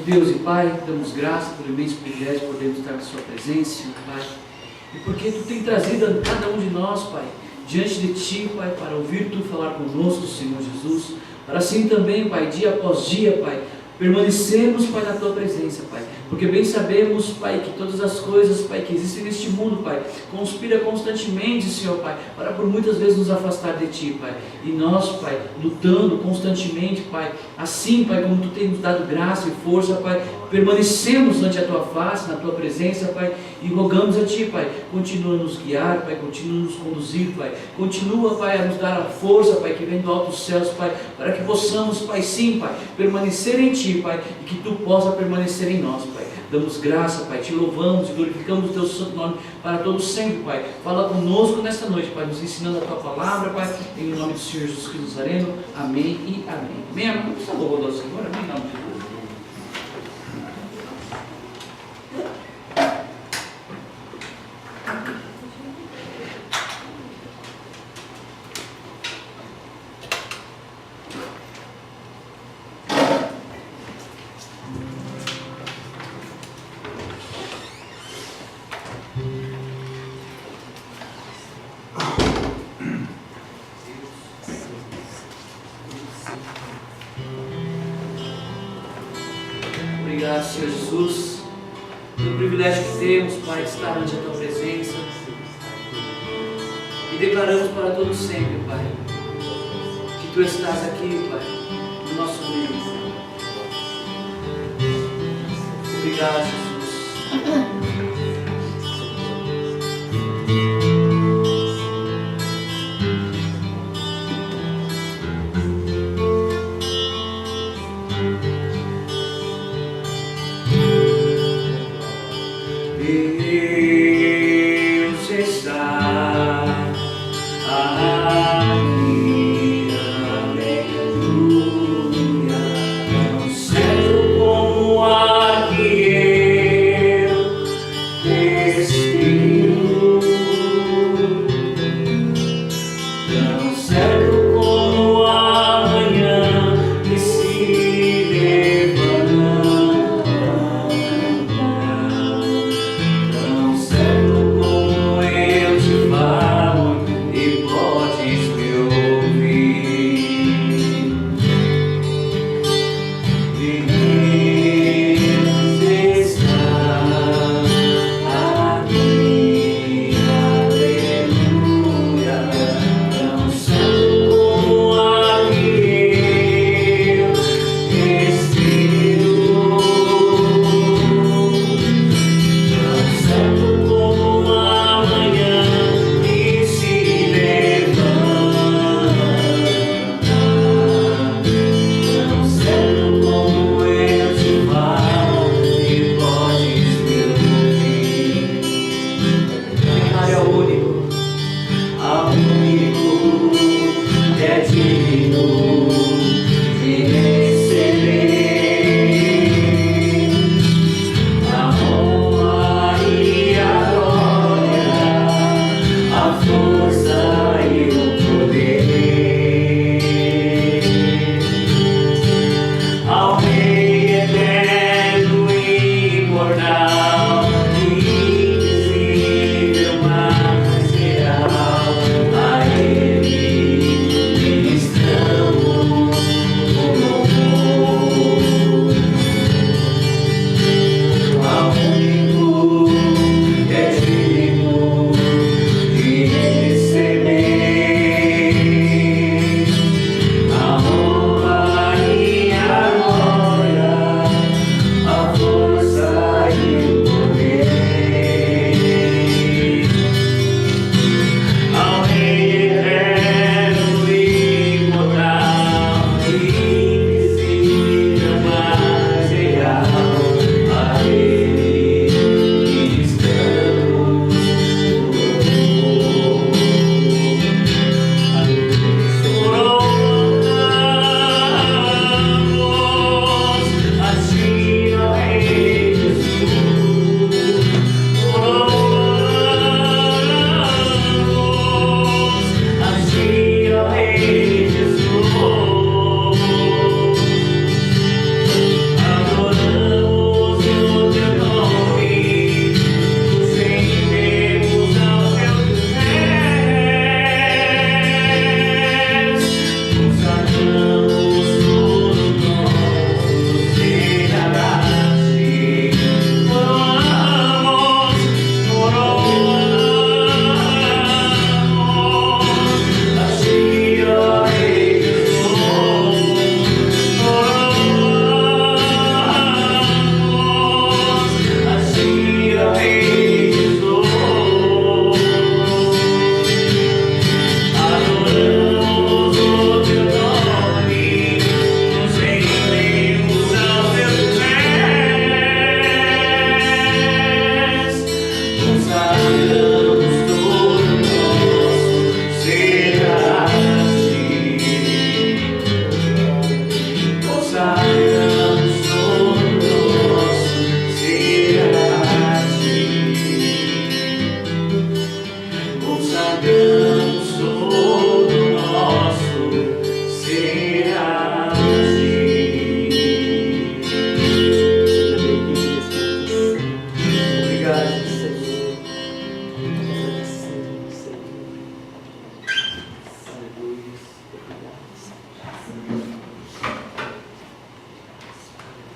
Deus e Pai, damos graça pelo imenso privilégio de podermos estar na Sua presença, Pai. E porque Tu tem trazido a cada um de nós, Pai, diante de Ti, Pai, para ouvir Tu falar conosco, Senhor Jesus. Para assim também, Pai, dia após dia, Pai, permanecemos, Pai, na Tua presença, Pai. Porque bem sabemos, Pai, que todas as coisas, Pai, que existem neste mundo, Pai, conspira constantemente, Senhor, Pai, para por muitas vezes nos afastar de Ti, Pai. E nós, Pai, lutando constantemente, Pai, assim, Pai, como Tu tens nos dado graça e força, Pai, permanecemos ante a Tua face, na Tua presença, Pai, e rogamos a Ti, Pai, continua a nos guiar, Pai, continua a nos conduzir, Pai, continua, Pai, a nos dar a força, Pai, que vem do alto dos céus, Pai, para que possamos, Pai, sim, Pai, permanecer em Ti, Pai, e que Tu possa permanecer em nós, Pai. Damos graça, Pai, Te louvamos e glorificamos o Teu santo nome para todos sempre, Pai. Fala conosco nesta noite, Pai, nos ensinando a Tua palavra, Pai, em nome do Senhor Jesus Cristo Nazareno. Amém e amém. Amém, amém. Por favor, ao Senhor, amém, em nome de Deus. Obrigado, Senhor Jesus, pelo privilégio que temos, Pai, de estar ante a Tua presença. E declaramos para todos sempre, Pai, que Tu estás aqui, Pai, no nosso meio. Obrigado, Jesus.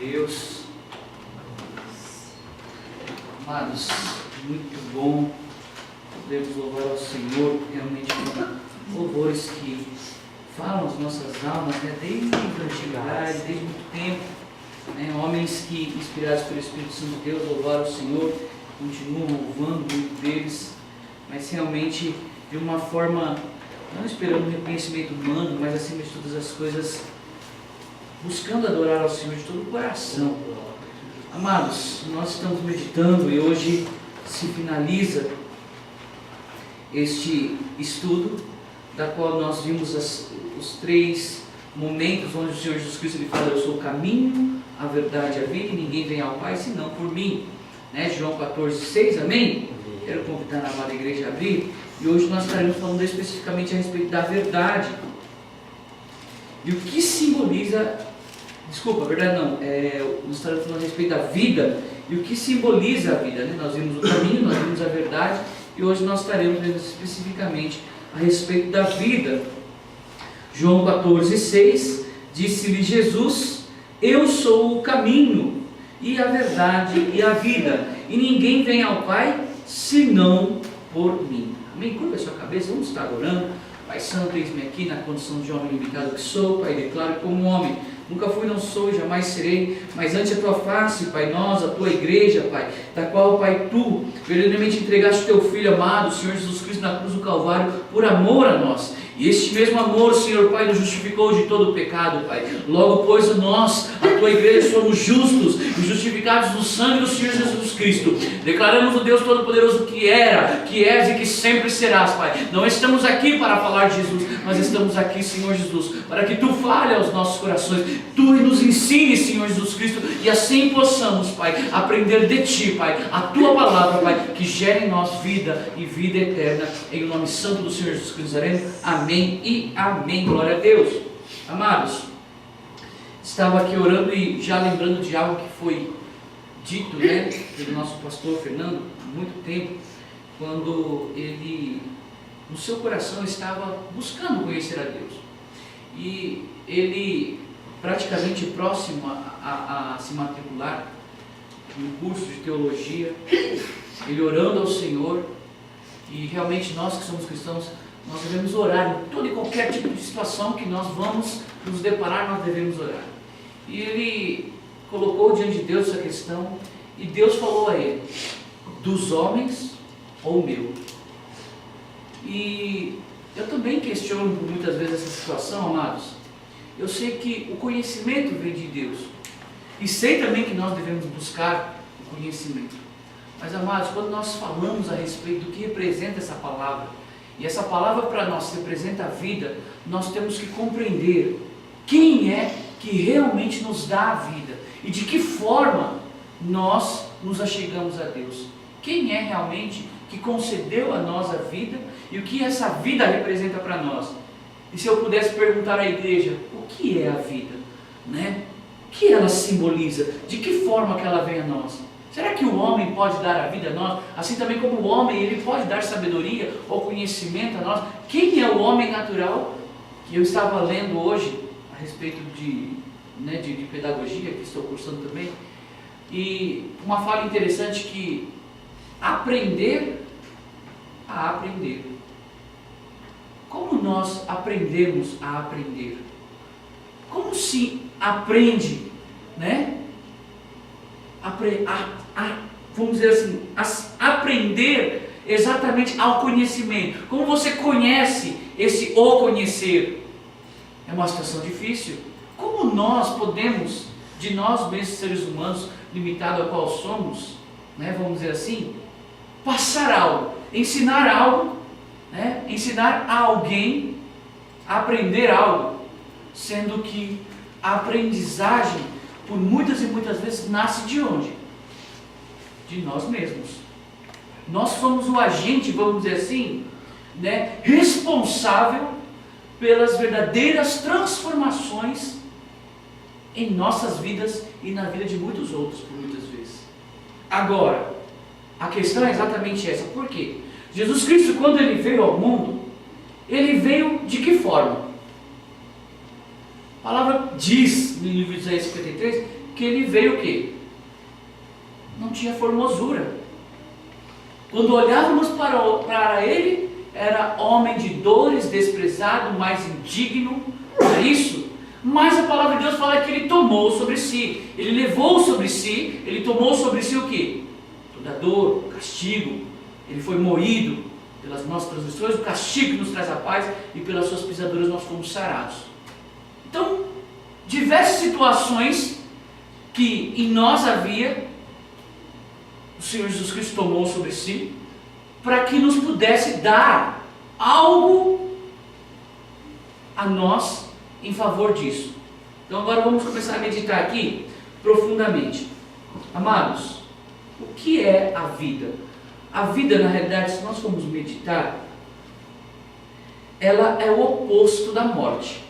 Deus. Amados, muito bom podermos louvar ao Senhor, realmente com louvores que falam as nossas almas, né, desde a antiguidade, desde muito tempo. Né, homens que, inspirados pelo Espírito Santo de Deus, louvaram o Senhor, continuam louvando muito deles, mas realmente de uma forma, não esperando reconhecimento humano, mas acima de todas as coisas, buscando adorar ao Senhor de todo o coração. Amados, nós estamos meditando e hoje se finaliza este estudo, da qual nós vimos os 3 momentos onde o Senhor Jesus Cristo ele fala: eu sou o caminho, a verdade e a vida, e ninguém vem ao Pai senão por mim. Né? João 14,6, amém? Quero convidar a amada igreja a abrir, e hoje nós estaremos falando especificamente a respeito da verdade. E o que simboliza, desculpa, a verdade não, nós estaremos falando a respeito da vida, e o que simboliza a vida. Né? Nós vimos o caminho, nós vimos a verdade, e hoje nós estaremos vendo especificamente a respeito da vida. João 14,6, disse-lhe Jesus: eu sou o caminho, e a verdade e a vida, e ninguém vem ao Pai senão por mim. Amém? Curva a sua cabeça, vamos estar orando. Pai Santo, eis-me aqui na condição de homem limitado que sou, Pai, declaro como homem. Nunca fui, não sou e jamais serei, mas ante a Tua face, Pai, nós, a Tua igreja, Pai, da qual, Pai, Tu verdadeiramente entregaste o Teu Filho amado, o Senhor Jesus Cristo, na cruz do Calvário, por amor a nós. E este mesmo amor, Senhor, Pai, nos justificou de todo o pecado, Pai. Logo, pois, nós, a Tua igreja, somos justos e justificados no sangue do Senhor Jesus Cristo. Declaramos o Deus Todo-Poderoso que era, que és e que sempre serás, Pai. Não estamos aqui para falar de Jesus, mas estamos aqui, Senhor Jesus, para que Tu fale aos nossos corações, Tu nos ensines, Senhor Jesus Cristo, e assim possamos, Pai, aprender de Ti, Pai, a Tua palavra, Pai, que gere em nós vida e vida eterna, em nome santo do Senhor Jesus Cristo. Amém e amém, glória a Deus. Amados, estava aqui orando e já lembrando de algo que foi dito, né, pelo nosso pastor Fernando, há muito tempo, quando ele, no seu coração, estava buscando conhecer a Deus. E ele, praticamente próximo a se matricular no curso de teologia, ele orando ao Senhor, e realmente nós que somos cristãos, nós devemos orar em todo e qualquer tipo de situação que nós vamos nos deparar, nós devemos orar. E ele colocou diante de Deus essa questão, e Deus falou a ele: dos homens ou meu? E eu também questiono muitas vezes essa situação, amados. Eu sei que o conhecimento vem de Deus, e sei também que nós devemos buscar o conhecimento. Mas, amados, quando nós falamos a respeito do que representa essa palavra, e essa palavra para nós representa a vida, nós temos que compreender quem é que realmente nos dá a vida e de que forma nós nos achegamos a Deus. Quem é realmente que concedeu a nós a vida e o que essa vida representa para nós. E se eu pudesse perguntar à igreja, o que é a vida? Né? O que ela simboliza? De que forma que ela vem a nós? Será que o homem pode dar a vida a nós? Assim também como o homem, ele pode dar sabedoria ou conhecimento a nós? Quem é o homem natural? Que eu estava lendo hoje a respeito de pedagogia, que estou cursando também, e uma fala interessante que aprender a aprender. Como nós aprendemos a aprender? Como se aprende, né? Vamos dizer assim, aprender exatamente ao conhecimento. Como você conhece esse o conhecer? É uma situação difícil. Como nós podemos, de nós mesmos seres humanos, limitado ao qual somos, né, vamos dizer assim, passar algo, ensinar algo, né, ensinar a alguém a aprender algo, sendo que a aprendizagem, por muitas e muitas vezes, nasce de onde? De nós mesmos. Nós somos o agente, vamos dizer assim, né, responsável pelas verdadeiras transformações em nossas vidas e na vida de muitos outros, por muitas vezes. Agora, a questão é exatamente essa. Por quê? Jesus Cristo, quando Ele veio ao mundo, Ele veio de que forma? A palavra diz, no livro de Isaías 53, que ele veio o quê? Não tinha formosura. Quando olhávamos para ele, era homem de dores, desprezado, mais indigno, não é isso? Mas a palavra de Deus fala que ele tomou sobre si, ele levou sobre si, ele tomou sobre si o quê? Toda dor, o castigo, ele foi moído pelas nossas transgressões, o castigo que nos traz a paz, e pelas suas pisaduras nós fomos sarados. Então, diversas situações que em nós havia, o Senhor Jesus Cristo tomou sobre si, para que nos pudesse dar algo a nós em favor disso. Então agora vamos começar a meditar aqui profundamente. Amados, o que é a vida? A vida, na realidade, se nós formos meditar, ela é o oposto da morte,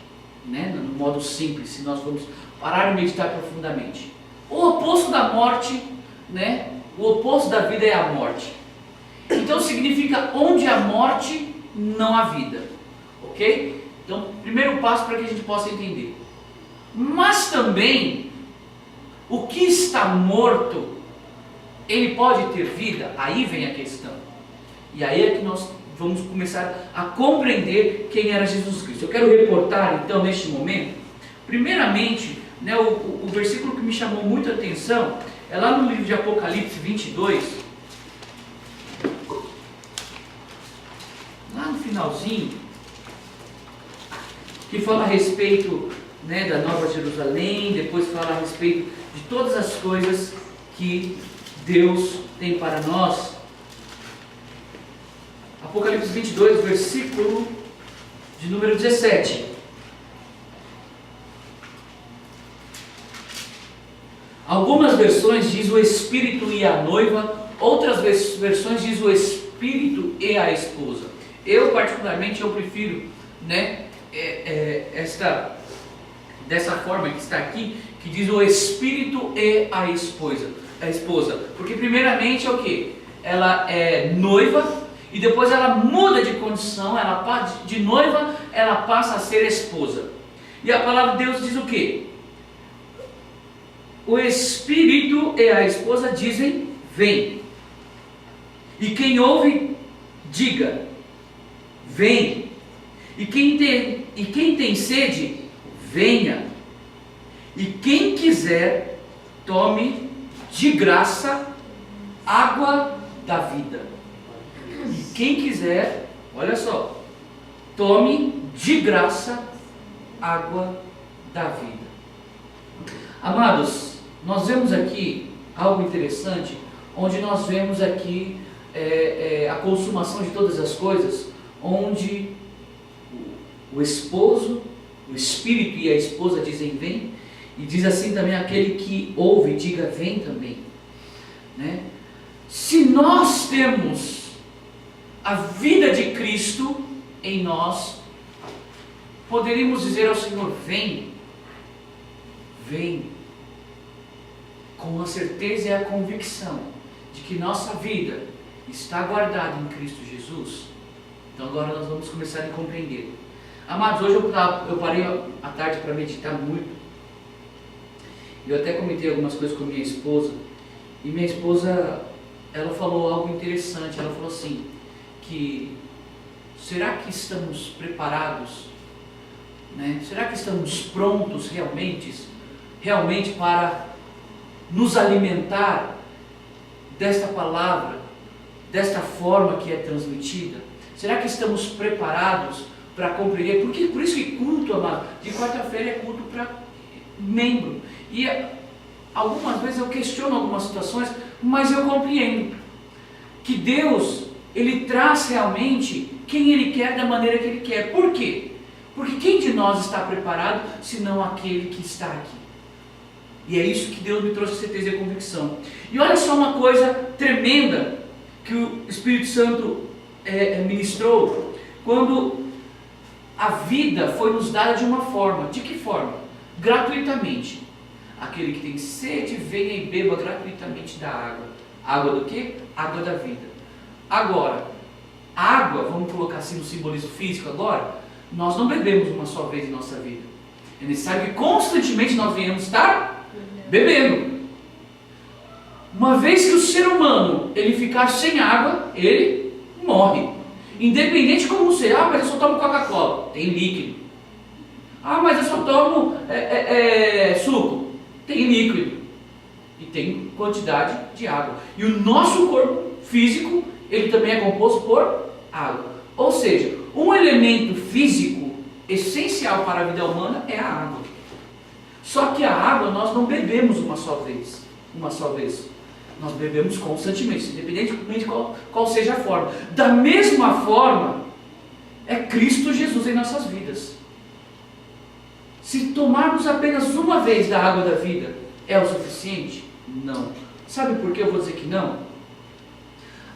né? No modo simples, se nós formos parar e meditar profundamente. O oposto da morte, né? O oposto da vida é a morte. Então significa onde há morte, não há vida. Ok? Então, primeiro passo para que a gente possa entender. Mas também, o que está morto, ele pode ter vida? Aí vem a questão. E aí é que nós vamos começar a compreender quem era Jesus Cristo. Eu quero reportar, então, neste momento, primeiramente, né, o versículo que me chamou muita atenção, é lá no livro de Apocalipse 22, lá no finalzinho, que fala a respeito, né, da Nova Jerusalém, depois fala a respeito de todas as coisas que Deus tem para nós. Apocalipse 22, versículo de número 17. Algumas versões diz o Espírito e a noiva, outras versões diz o Espírito e a esposa. Eu particularmente eu prefiro, né, dessa forma que está aqui, que diz o Espírito e a esposa, porque primeiramente é o que? Ela é noiva e depois ela muda de condição, de noiva ela passa a ser esposa. E a palavra de Deus diz o que? O Espírito e a esposa dizem: vem. E quem ouve, diga: vem. E quem tem sede, venha. E quem quiser, tome de graça água da vida. E quem quiser, olha só, tome de graça água da vida. Amados, nós vemos aqui algo interessante, onde nós vemos aqui a consumação de todas as coisas, onde o esposo, o Espírito e a esposa dizem vem, e diz assim também: aquele que ouve, diga vem também, né? Se nós temos a vida de Cristo em nós, poderíamos dizer ao Senhor: vem, vem, com a certeza e a convicção de que nossa vida está guardada em Cristo Jesus. Então agora nós vamos começar a compreender. Amados, hoje eu parei à tarde para meditar muito. Eu até comentei algumas coisas com minha esposa. E minha esposa, ela falou algo interessante. Ela falou assim, que será que estamos preparados, né? Será que estamos prontos realmente para nos alimentar desta palavra, desta forma que é transmitida? Será que estamos preparados para compreender? Porque por isso que culto, amado, de quarta-feira é culto para membro. E algumas vezes eu questiono algumas situações, mas eu compreendo que Deus, Ele traz realmente quem Ele quer da maneira que Ele quer. Por quê? Porque quem de nós está preparado, senão aquele que está aqui? E é isso que Deus me trouxe certeza e convicção. E olha só uma coisa tremenda que o Espírito Santo ministrou, quando a vida foi nos dada de uma forma. De que forma? Gratuitamente. Aquele que tem sede, venha e beba gratuitamente da água. Água do quê? Água da vida. Agora, água, vamos colocar assim no simbolismo físico agora, nós não bebemos uma só vez em nossa vida. É necessário que constantemente nós venhamos estar Bebendo. Uma vez que o ser humano ele ficar sem água, ele morre. Independente como você, mas eu só tomo Coca-Cola, tem líquido. Mas eu só tomo suco, tem líquido. E tem quantidade de água. E o nosso corpo físico, ele também é composto por água. Ou seja, um elemento físico essencial para a vida humana é a água. Só que a água nós não bebemos uma só vez. Nós bebemos constantemente, independentemente de qual seja a forma. Da mesma forma, é Cristo Jesus em nossas vidas. Se tomarmos apenas uma vez da água da vida, é o suficiente? Não. Sabe por que eu vou dizer que não?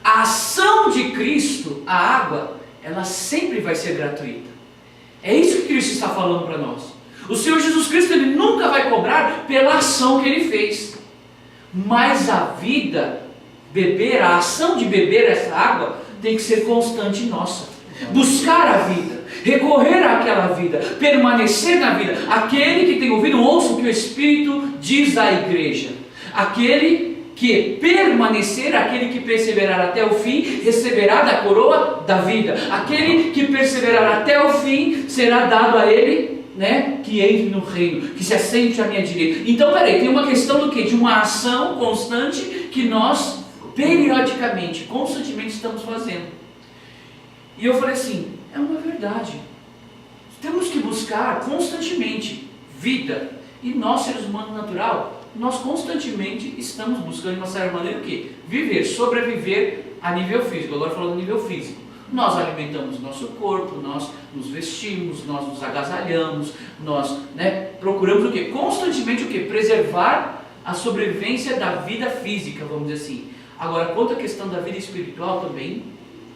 A ação de Cristo, a água, ela sempre vai ser gratuita. É isso que Cristo está falando para nós. O Senhor Jesus Cristo, Ele nunca vai cobrar pela ação que Ele fez. Mas a vida, a ação de beber essa água, tem que ser constante nossa. Buscar a vida, recorrer àquela vida, permanecer na vida. Aquele que tem ouvido, ouça o que o Espírito diz à igreja. Aquele que permanecer, aquele que perseverar até o fim, receberá da coroa da vida. Aquele que perseverar até o fim, será dado a ele, que entre no reino, que se assente à minha direita. Então, tem uma questão do quê? De uma ação constante que nós, periodicamente, constantemente estamos fazendo. E eu falei assim, é uma verdade. Temos que buscar constantemente vida. E nós, seres humanos natural, nós constantemente estamos buscando de uma certa maneira o quê? Viver, sobreviver a nível físico. Agora falando a nível físico. Nós alimentamos nosso corpo, nós nos vestimos, nós nos agasalhamos, nós procuramos o quê? Constantemente o quê? Preservar a sobrevivência da vida física, vamos dizer assim. Agora, quanto à questão da vida espiritual também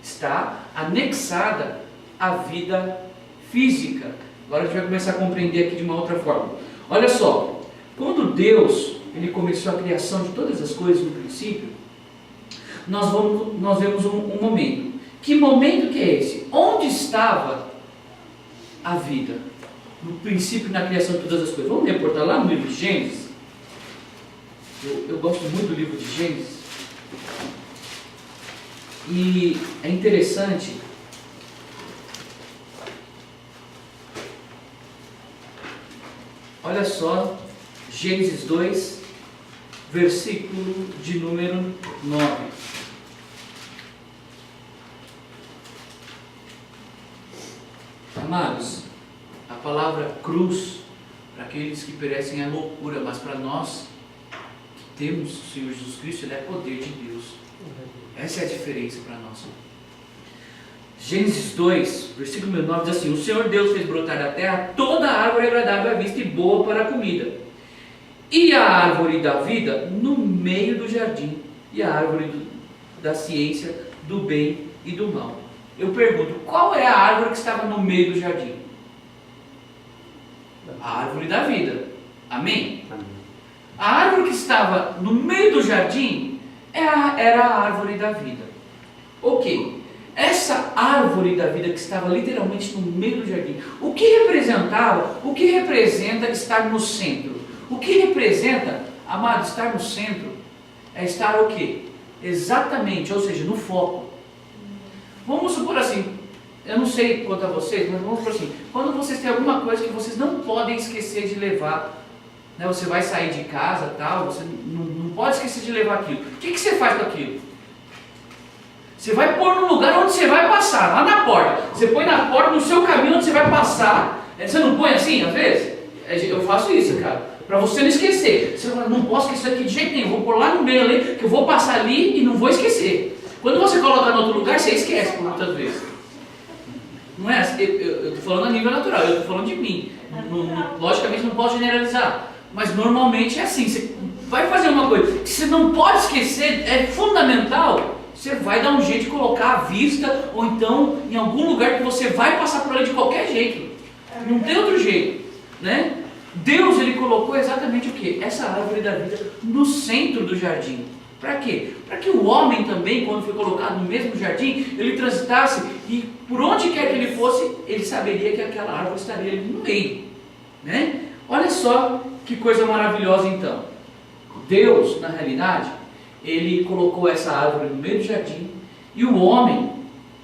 está anexada à vida física. Agora a gente vai começar a compreender aqui de uma outra forma. Olha só, quando Deus ele começou a criação de todas as coisas no princípio, nós vemos um momento. Que momento que é esse? Onde estava a vida? No princípio, na criação de todas as coisas. Vamos reportar lá no livro de Gênesis. Eu gosto muito do livro de Gênesis. E é interessante. Olha só, Gênesis 2, versículo de número 9. Amados, a palavra cruz, para aqueles que perecem é loucura, mas para nós que temos o Senhor Jesus Cristo, Ele é poder de Deus. Essa é a diferença para nós. Gênesis 2, versículo 9 diz assim: o Senhor Deus fez brotar da terra toda a árvore agradável à vista e boa para a comida, e a árvore da vida no meio do jardim, e a árvore da ciência do bem e do mal. Eu pergunto, qual é a árvore que estava no meio do jardim? A árvore da vida. Amém? A árvore que estava no meio do jardim era a árvore da vida. Ok. Essa árvore da vida que estava literalmente no meio do jardim, o que representava, o que representa estar no centro? O que representa, amado, estar no centro é estar o quê? Exatamente, ou seja, no foco. Vamos supor assim, eu não sei quanto a vocês, mas vamos supor assim, quando vocês têm alguma coisa que vocês não podem esquecer de levar, você vai sair de casa, tal, você não pode esquecer de levar aquilo. O que você faz com aquilo? Você vai pôr no lugar onde você vai passar, lá na porta. Você põe na porta, no seu caminho onde você vai passar. Você não põe assim, às vezes? Eu faço isso, cara, para você não esquecer. Você fala, não posso esquecer aqui de jeito nenhum, vou pôr lá no meio ali, que eu vou passar ali e não vou esquecer. Quando você coloca em outro lugar, você esquece por muitas vezes. Não é assim, eu estou falando a nível natural, eu estou falando de mim. Logicamente não posso generalizar, mas normalmente é assim. Você vai fazer uma coisa que você não pode esquecer, é fundamental, você vai dar um jeito de colocar à vista, ou então em algum lugar que você vai passar por ali de qualquer jeito. Não tem outro jeito, né? Deus, Ele colocou exatamente o quê? Essa árvore da vida no centro do jardim. Para quê? Para que o homem também, quando foi colocado no mesmo jardim, ele transitasse e por onde quer que ele fosse, ele saberia que aquela árvore estaria ali no meio, né? Olha só que coisa maravilhosa então. Deus, na realidade, Ele colocou essa árvore no meio do jardim, e o homem,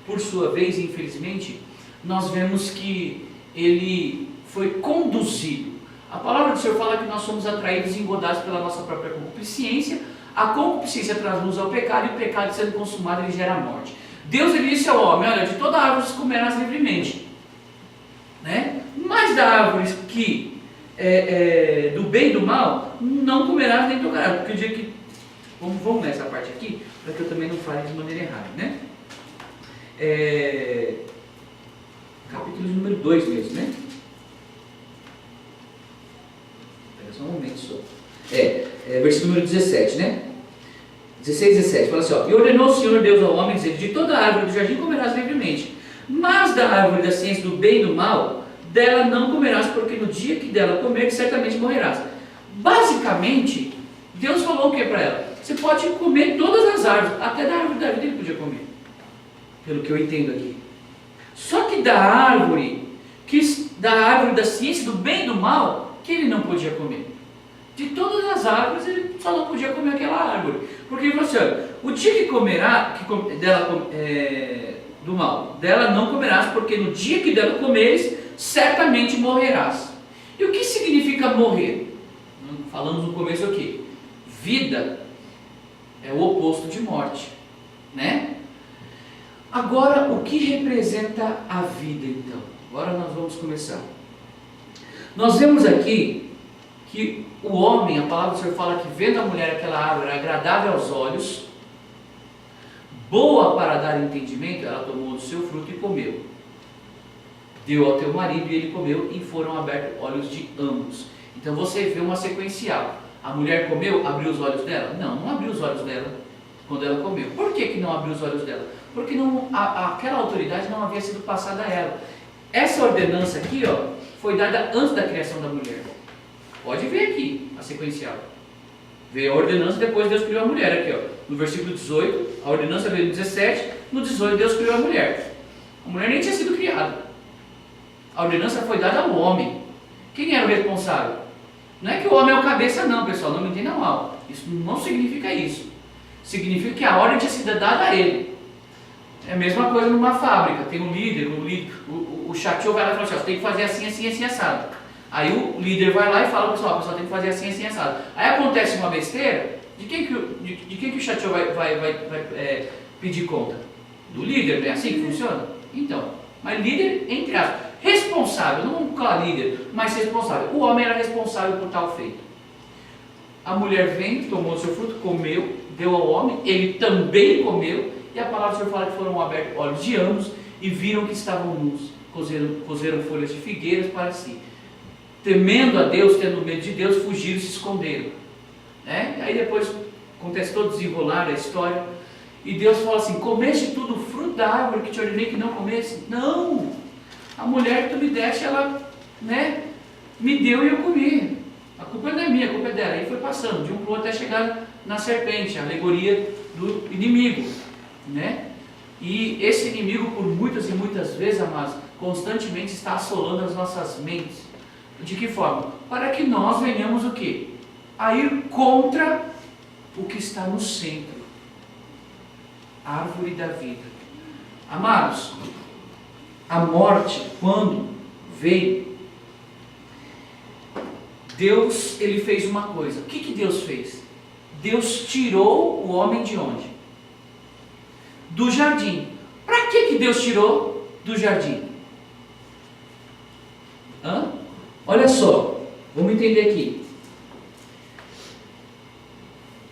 por sua vez, infelizmente, nós vemos que ele foi conduzido. A palavra do Senhor fala que nós somos atraídos e engodados pela nossa própria concupiscência. A concupiscência traz-nos ao pecado, e o pecado, sendo consumado, ele gera a morte. Deus, ele disse ao homem: olha, de toda árvore você comerás livremente, né? Mas da árvore que do bem e do mal, não comerás nem tocarás, porque o dia que... Vamos nessa parte aqui, para que eu também não fale de maneira errada, né? Capítulo número 2 mesmo, né? Espera só um momento só. Versículo número 17, né? 16, 17, fala assim, ó: e ordenou o Senhor Deus ao homem, dizendo: de toda árvore do jardim comerás livremente, mas da árvore da ciência do bem e do mal, dela não comerás, porque no dia que dela comer, certamente morrerás. Basicamente, Deus falou o que para ela? Você pode comer todas as árvores, até da árvore da vida ele podia comer, pelo que eu entendo aqui. Só que da árvore da ciência do bem e do mal, que ele não podia comer. De todas as árvores, ele só não podia comer aquela árvore. Porque ele falou assim: olha, o dia que comerá do mal, dela não comerás, porque no dia que dela comeres, certamente morrerás. E o que significa morrer? Falamos no começo aqui. Vida é o oposto de morte, né? Agora, o que representa a vida, então? Agora nós vamos começar. Nós vemos aqui que o homem, a palavra do Senhor fala que vendo a mulher aquela árvore agradável aos olhos, boa para dar entendimento, ela tomou do seu fruto e comeu. Deu ao teu marido e ele comeu, e foram abertos olhos de ambos. Então você vê uma sequencial. A mulher comeu, abriu os olhos dela? Não abriu os olhos dela quando ela comeu. Por que não abriu os olhos dela? Porque aquela autoridade não havia sido passada a ela. Essa ordenança aqui, ó, foi dada antes da criação da mulher. Pode ver aqui a sequencial. Veio a ordenança, depois Deus criou a mulher. Aqui, ó, no versículo 18, a ordenança veio no 17, no 18 Deus criou a mulher. A mulher nem tinha sido criada. A ordenança foi dada ao homem. Quem era o responsável? Não é que o homem é o cabeça não, pessoal, não me entendam mal. Isso não significa isso. Significa que a ordem tinha sido dada a ele. É a mesma coisa numa fábrica. Tem um líder, o chateau vai lá e fala assim: ó, você tem que fazer assim, assim, assim, assado. Aí o líder vai lá e fala: pessoal, tem que fazer assim, assim, assado. Aí acontece uma besteira, de quem que o chateau vai pedir conta? Do líder, não é assim que funciona? Então, mas líder, entre aspas, responsável, não vamos falar líder, mas responsável. O homem era responsável por tal feito. A mulher vem, tomou o seu fruto, comeu, deu ao homem, ele também comeu, e a palavra do Senhor fala que foram abertos olhos de ambos e viram que estavam nus, cozeram folhas de figueiras para si. Temendo a Deus, tendo medo de Deus, fugiram e se esconderam. Né? Aí depois acontece todo desenrolar da história, e Deus fala assim: comeste tudo o fruto da árvore que te ordenei que não comesse? Não! A mulher que tu me deste, ela, né, me deu e eu comi. A culpa não é minha, a culpa é dela. Aí foi passando de um para o outro até chegar na serpente, a alegoria do inimigo, né? E esse inimigo, por muitas e muitas vezes, amados, constantemente está assolando as nossas mentes. De que forma? Para que nós venhamos o quê? A ir contra o que está no centro, a árvore da vida. Amados, a morte, quando veio, Deus, ele fez uma coisa. O que Deus fez? Deus tirou o homem de onde? Do jardim. Para que Deus tirou do jardim? Olha só, vamos entender aqui.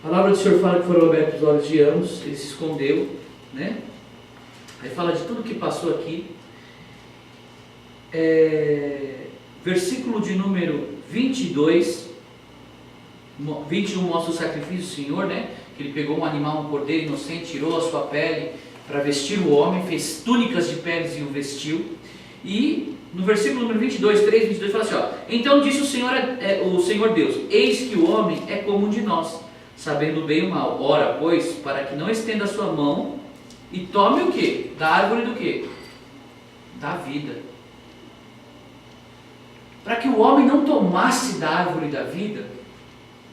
A palavra do Senhor fala que foram abertos os olhos de ambos, ele se escondeu, né? Aí fala de tudo que passou aqui. Versículo de número 22, 21 mostra o sacrifício do Senhor, né? Que ele pegou um animal, um cordeiro inocente, tirou a sua pele para vestir o homem, fez túnicas de peles e o vestiu. E no versículo número 22, 3, 22 fala assim, ó: então disse o Senhor Deus: eis que o homem é como um de nós, sabendo o bem e o mal. Ora, pois, para que não estenda a sua mão e tome o quê? Da árvore do quê? Da vida. para que o homem não tomasse da árvore da vida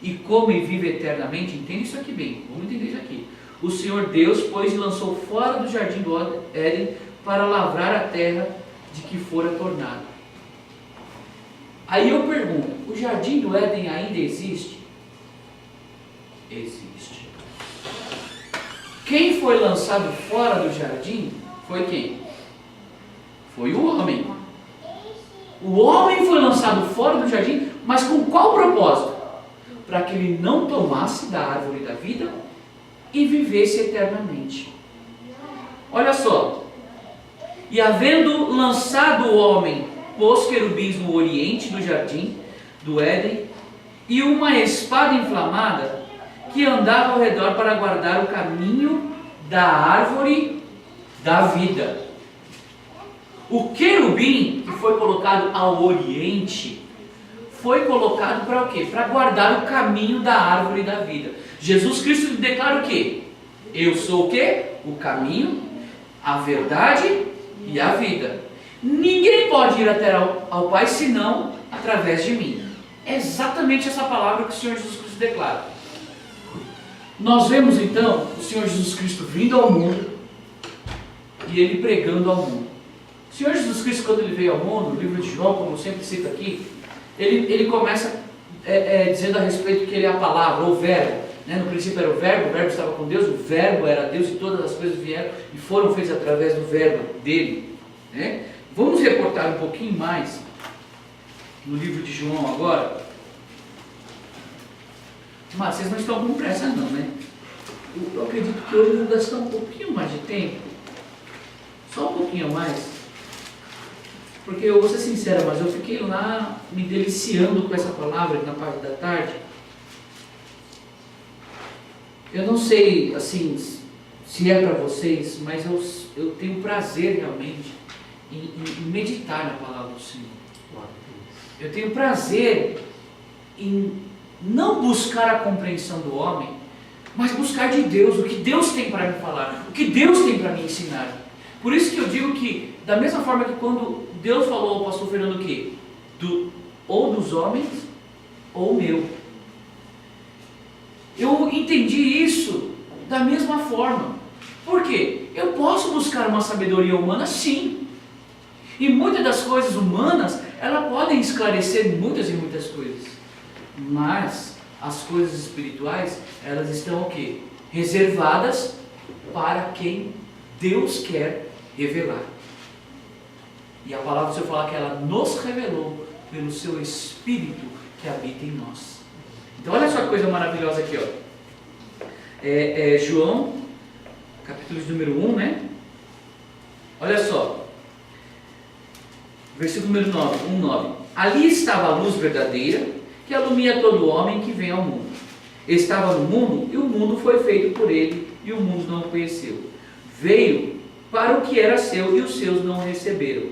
e come e vive eternamente. Entende isso aqui bem, vamos entender isso aqui. O Senhor Deus, pois, lançou fora do jardim do Éden para lavrar a terra de que fora tornado. Aí eu pergunto, o jardim do Éden ainda existe? Existe. Quem foi lançado fora do jardim foi quem? Foi o homem. O homem foi lançado fora do jardim, mas com qual propósito? Para que ele não tomasse da árvore da vida e vivesse eternamente. Olha só. E havendo lançado o homem, pôs querubins no oriente do jardim do Éden e uma espada inflamada que andava ao redor para guardar o caminho da árvore da vida. O querubim que foi colocado ao oriente foi colocado para o quê? Para guardar o caminho da árvore da vida. Jesus Cristo declara o quê? Eu sou o quê? O caminho, a verdade e a vida. Ninguém pode ir até ao Pai senão através de mim. É exatamente essa palavra que o Senhor Jesus Cristo declara. Nós vemos então o Senhor Jesus Cristo vindo ao mundo e Ele pregando ao mundo. O Senhor Jesus Cristo, quando Ele veio ao mundo, no livro de João, como eu sempre cito aqui, Ele começa dizendo a respeito que Ele é a palavra, ou o verbo. No princípio era o verbo estava com Deus, o verbo era Deus e todas as coisas vieram e foram feitas através do verbo dele. Vamos reportar um pouquinho mais no livro de João agora. Mas vocês não estão com pressa não, né? Eu acredito que hoje eu vou gastar um pouquinho mais de tempo. Só um pouquinho mais. Porque eu vou ser sincero, mas eu fiquei lá me deliciando com essa palavra na parte da tarde. Eu não sei, assim, se é para vocês, mas eu tenho prazer realmente em meditar na palavra do Senhor. Eu tenho prazer em não buscar a compreensão do homem, mas buscar de Deus, o que Deus tem para me falar, o que Deus tem para me ensinar. Por isso que eu digo que, da mesma forma que quando Deus falou ao pastor Fernando o quê? Ou dos homens, ou meu. Eu entendi isso da mesma forma. Por quê? Eu posso buscar uma sabedoria humana, sim. E muitas das coisas humanas, elas podem esclarecer muitas e muitas coisas. Mas as coisas espirituais, elas estão o quê? Reservadas para quem Deus quer revelar. E a palavra do Senhor fala que ela nos revelou pelo seu Espírito que habita em nós. Então olha só que coisa maravilhosa aqui, ó. João, capítulo de número 1, né? Olha só. Versículo número 9, 1:9. Ali estava a luz verdadeira, que alumia todo homem que vem ao mundo. Estava no mundo, e o mundo foi feito por ele, e o mundo não o conheceu. Veio para o que era seu, e os seus não o receberam.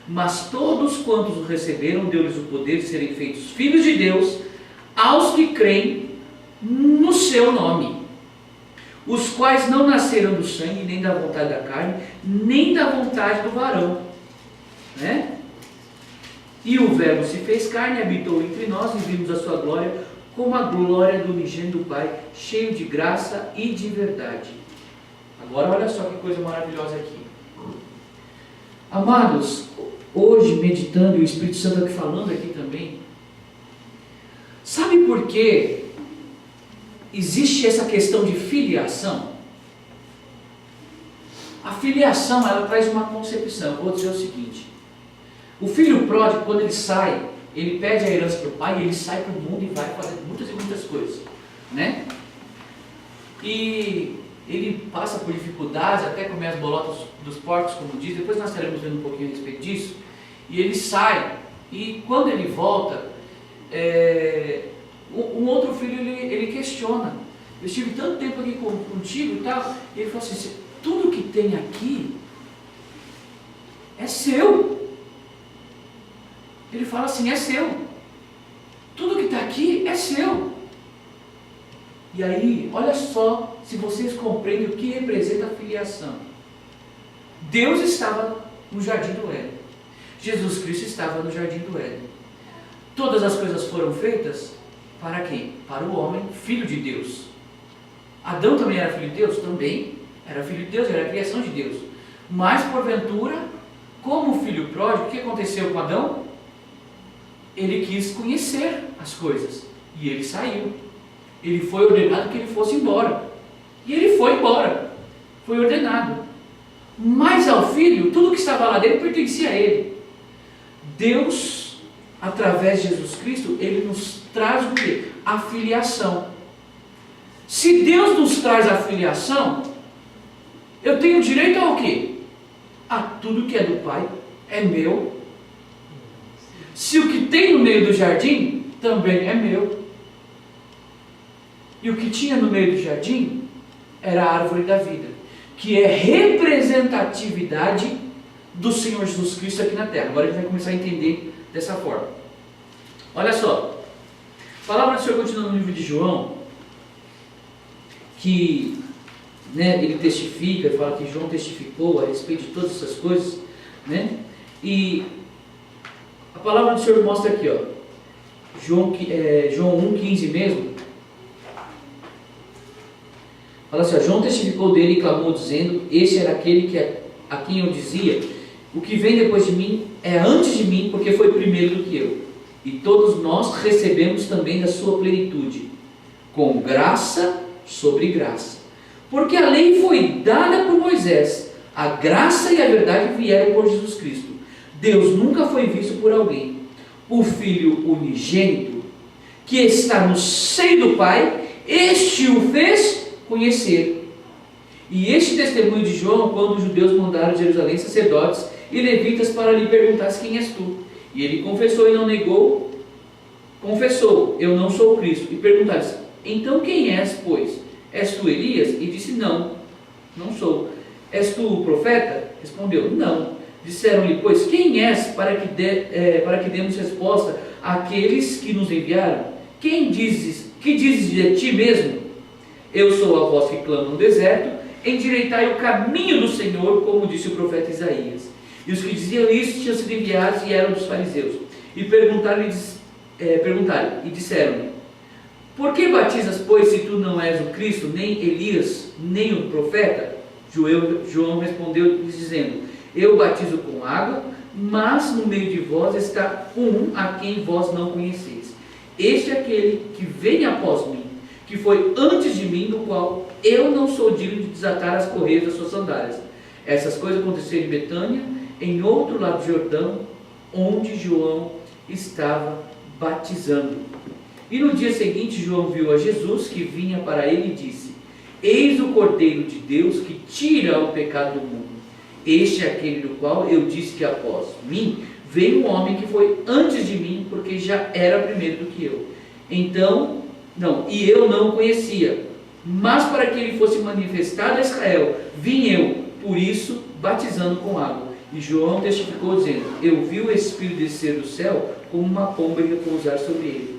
Mas todos quantos o receberam, deu-lhes o poder de serem feitos filhos de Deus, aos que creem no seu nome, os quais não nasceram do sangue, nem da vontade da carne, nem da vontade do varão, né? E o verbo se fez carne, habitou entre nós, e vimos a sua glória, como a glória do unigênito do Pai, cheio de graça e de verdade. Agora olha só que coisa maravilhosa aqui. Amados, hoje meditando, e o Espírito Santo aqui falando aqui também, sabe por que existe essa questão de filiação? A filiação, ela traz uma concepção. Vou dizer o seguinte: o filho pródigo, quando ele sai, ele pede a herança para o pai, e ele sai para o mundo e vai fazer muitas e muitas coisas, né? E ele passa por dificuldades, até comer as bolotas dos porcos, como diz. Depois nós estaremos vendo um pouquinho a respeito disso. E ele sai, e quando ele volta, um outro filho ele questiona: eu estive tanto tempo aqui contigo e tal. E ele falou assim: tudo que tem aqui é seu. Ele fala assim: é seu. Tudo que está aqui é seu. E aí, olha só, se vocês compreendem o que representa a filiação. Deus estava no jardim do Éden. Jesus Cristo estava no jardim do Éden. todas as coisas foram feitas para quem? Para o homem, filho de Deus. Adão também era filho de Deus? Também era filho de Deus, era a criação de Deus. Mas, porventura, como filho pródigo, o que aconteceu com Adão? Ele quis conhecer as coisas e ele saiu. Ele foi ordenado que ele fosse embora. E ele foi embora. Foi ordenado. Mas ao filho, tudo que estava lá dentro pertencia a ele. Deus, através de Jesus Cristo, ele nos traz o quê? A filiação. Se Deus nos traz a filiação, eu tenho direito ao quê? A tudo que é do Pai é meu. Se o que tem no meio do jardim também é meu. E o que tinha no meio do jardim era a árvore da vida, que é representatividade do Senhor Jesus Cristo aqui na terra. Agora a gente vai começar a entender dessa forma. Olha só, a palavra do Senhor continua no livro de João, que ele testifica, fala que João testificou a respeito de todas essas coisas, e a palavra do Senhor mostra aqui, ó, João 1,15 mesmo, fala assim, ó, João testificou dele e clamou dizendo, este era aquele a quem eu dizia, o que vem depois de mim é antes de mim, porque foi primeiro do que eu, e todos nós recebemos também da sua plenitude, com graça sobre graça. Porque a lei foi dada por Moisés, a graça e a verdade vieram por Jesus Cristo. Deus nunca foi visto por alguém. O Filho unigênito, que está no seio do Pai, este o fez conhecer. E este testemunho de João, quando os judeus mandaram de Jerusalém sacerdotes e levitas para lhe perguntar quem és tu. E ele confessou e não negou. Confessou, eu não sou o Cristo. E perguntaram, então quem és, pois? És tu Elias? E disse, não sou. És tu o profeta? Respondeu, não. Disseram-lhe, pois, quem és para que demos resposta àqueles que nos enviaram? Que dizes de ti mesmo? Eu sou a voz que clama no deserto, endireitai o caminho do Senhor, como disse o profeta Isaías. E os que diziam isso tinham sido enviados e eram dos fariseus. E perguntaram e disseram-lhe, por que batizas, pois, se tu não és o Cristo, nem Elias, nem o profeta? João respondeu dizendo, eu batizo com água, mas no meio de vós está um a quem vós não conheceis. Este é aquele que vem após mim, que foi antes de mim, no qual eu não sou digno de desatar as correias das suas sandálias. Essas coisas aconteceram em Betânia, em outro lado do Jordão, onde João estava batizando. E no dia seguinte João viu a Jesus que vinha para ele e disse, eis o Cordeiro de Deus que tira o pecado do mundo. Este é aquele do qual eu disse que após mim veio um homem que foi antes de mim, porque já era primeiro do que eu. E eu não o conhecia, mas para que ele fosse manifestado a Israel, vim eu, por isso, batizando com água. E João testificou dizendo, eu vi o Espírito descer do céu como uma pomba e repousar sobre ele.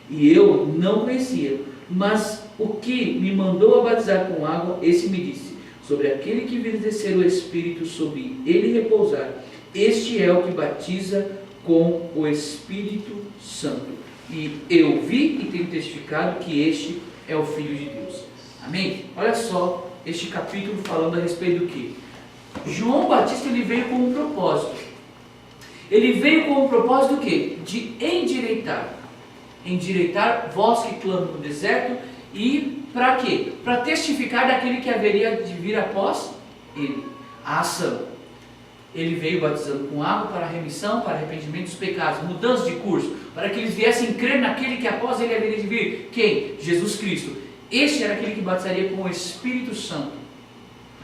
E eu não conhecia, mas o que me mandou a batizar com água, esse me disse, sobre aquele que vir descer o Espírito sobre ele repousar, este é o que batiza com o Espírito Santo. E eu vi e tenho testificado que este é o Filho de Deus. Amém? Olha só este capítulo falando a respeito do que? João Batista, ele veio com um propósito. Ele veio com um propósito do quê? De endireitar. Endireitar voz que clama no deserto. E para quê? Para testificar daquele que haveria de vir após ele. A ação. Ele veio batizando com água para a remissão, para arrependimento dos pecados, mudança de curso, para que eles viessem crer naquele que após ele haveria de vir. Quem? Jesus Cristo. Este era aquele que batizaria com o Espírito Santo.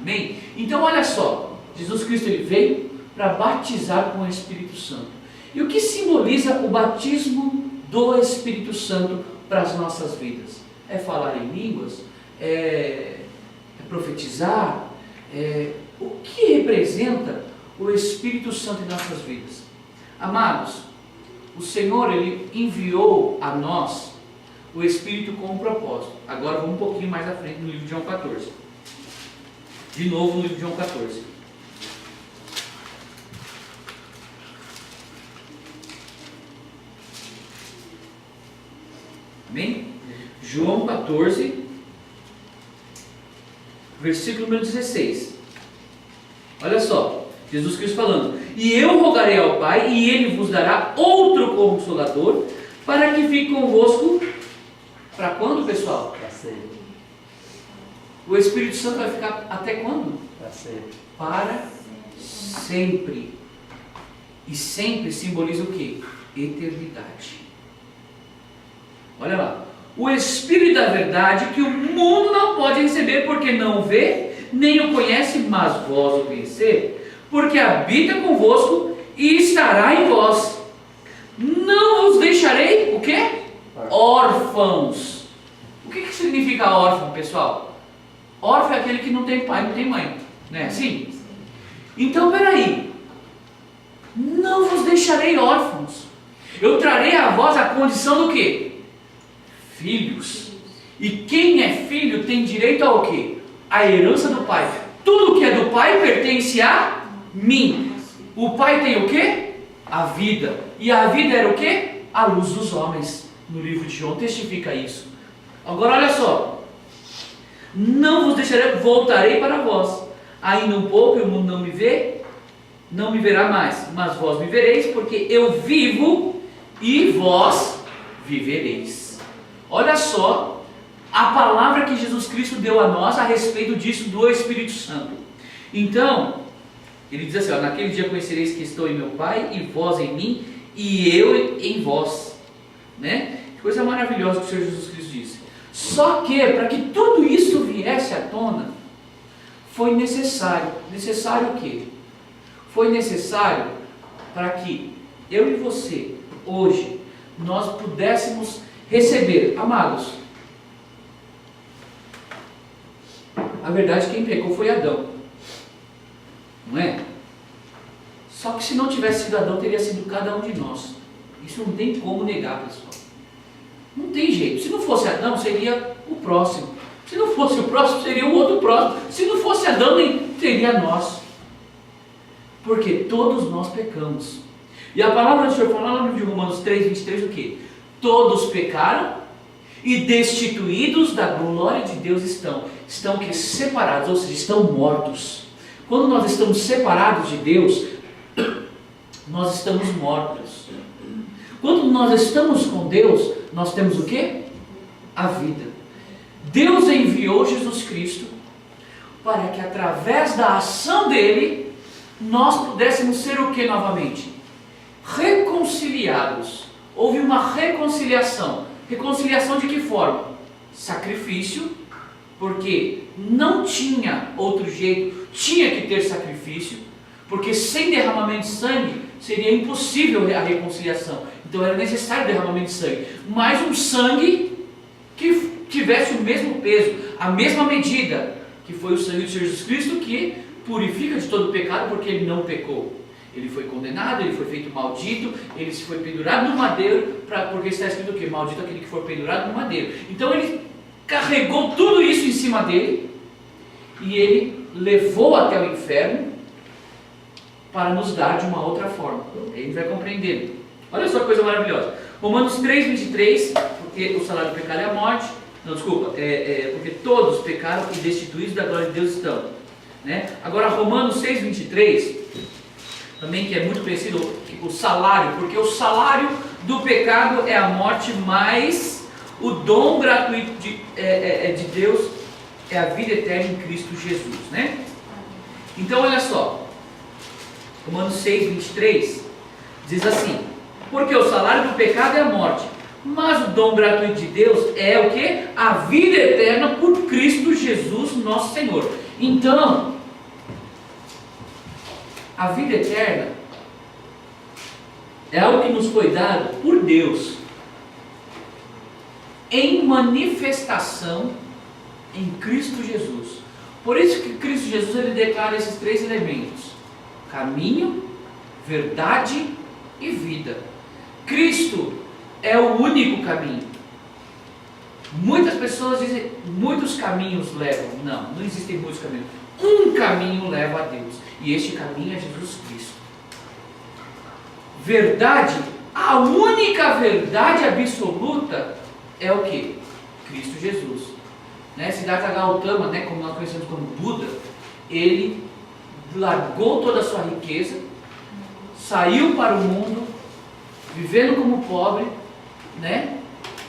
Amém? Então olha só, Jesus Cristo ele veio para batizar com o Espírito Santo. E o que simboliza o batismo do Espírito Santo para as nossas vidas? É falar em línguas? É profetizar? O que representa o Espírito Santo em nossas vidas? Amados, o Senhor ele enviou a nós o Espírito com um propósito. Agora vamos um pouquinho mais à frente no livro de João 14. De novo no livro de João 14. Amém? João 14, versículo número 16. Olha só, Jesus Cristo falando: e eu rogarei ao Pai, e Ele vos dará outro Consolador, para que fique convosco. Para quando, pessoal? Para sempre. O Espírito Santo vai ficar até quando? Para sempre. Para sempre. E sempre simboliza o que? Eternidade. Olha lá. O Espírito da verdade, que o mundo não pode receber, porque não o vê, nem o conhece, mas vós o conheceis, porque habita convosco e estará em vós. Não vos deixarei, o quê? Órfãos. O que significa órfão, pessoal? Órfão é aquele que não tem pai, não tem mãe, né? Sim? Então, peraí. Não vos deixarei órfãos. Eu trarei a vós a condição do quê? Filhos. E quem é filho tem direito ao quê? A herança do pai. Tudo que é do pai pertence a mim. O pai tem o quê? A vida. E a vida era o quê? A luz dos homens. No livro de João testifica isso. Agora olha só. Não vos deixarei, voltarei para vós. Ainda um pouco e o mundo não me vê, não me verá mais, mas vós me vereis, porque eu vivo e vós vivereis. Olha só a palavra que Jesus Cristo deu a nós a respeito disso do Espírito Santo. Então, ele diz assim, ó, naquele dia conhecereis que estou em meu Pai, e vós em mim, e eu em vós. Né? Que coisa maravilhosa que o Senhor Jesus Cristo disse. Só que, para que tudo isso viesse à tona, foi necessário o quê? Foi necessário para que eu e você, hoje, nós pudéssemos receber, amados, a verdade, quem pecou foi Adão, não é? Só que se não tivesse sido Adão, teria sido cada um de nós. Isso não tem como negar, pessoal. Não tem jeito. Se não fosse Adão, seria o próximo. Se não fosse o próximo, seria o outro próximo. Se não fosse Adão, nem seria nós. Porque todos nós pecamos. E a palavra do Senhor fala no livro de Romanos 3, 23, o quê? Todos pecaram e destituídos da glória de Deus estão. Estão que separados, ou seja, estão mortos. Quando nós estamos separados de Deus, nós estamos mortos. Quando nós estamos com Deus, nós temos o quê? A vida. Deus enviou Jesus Cristo para que através da ação dele, nós pudéssemos ser o que novamente? Reconciliados. Houve uma reconciliação. Reconciliação de que forma? Sacrifício, porque não tinha outro jeito, tinha que ter sacrifício, porque sem derramamento de sangue seria impossível a reconciliação. Então era necessário derramamento de sangue, mas um sangue que tivesse o mesmo peso, a mesma medida, que foi o sangue de Jesus Cristo, que purifica de todo pecado, porque ele não pecou. Ele foi condenado, ele foi feito maldito, ele se foi pendurado no madeiro, porque está escrito o quê? Maldito aquele que for pendurado no madeiro. Então ele carregou tudo isso em cima dele, e ele levou até o inferno, para nos dar de uma outra forma. Aí a gente vai compreendendo. Olha só que coisa maravilhosa. Romanos 3, 23, porque o salário do pecado é a morte. Não, desculpa, porque todos pecaram e destituídos da glória de Deus estão. Né? Agora Romanos 6, 23, também que é muito conhecido, o salário, porque o salário do pecado é a morte, mas o dom gratuito de Deus é a vida eterna em Cristo Jesus. Né? Então olha só, Romanos 6, 23, diz assim, porque o salário do pecado é a morte, mas o dom gratuito de Deus é o que? A vida eterna por Cristo Jesus nosso Senhor. Então, a vida eterna é algo que nos foi dado por Deus, em manifestação em Cristo Jesus. Por isso que Cristo Jesus ele declara esses três elementos: caminho, verdade e vida. Cristo é o único caminho. Muitas pessoas dizem, muitos caminhos levam. Não, não existem muitos caminhos. Um caminho leva a Deus, e este caminho é Jesus Cristo. Verdade, a única verdade absoluta é o que? Cristo Jesus. Siddhartha Gautama, como nós conhecemos como Buda, ele largou toda a sua riqueza, saiu para o mundo, vivendo como pobre,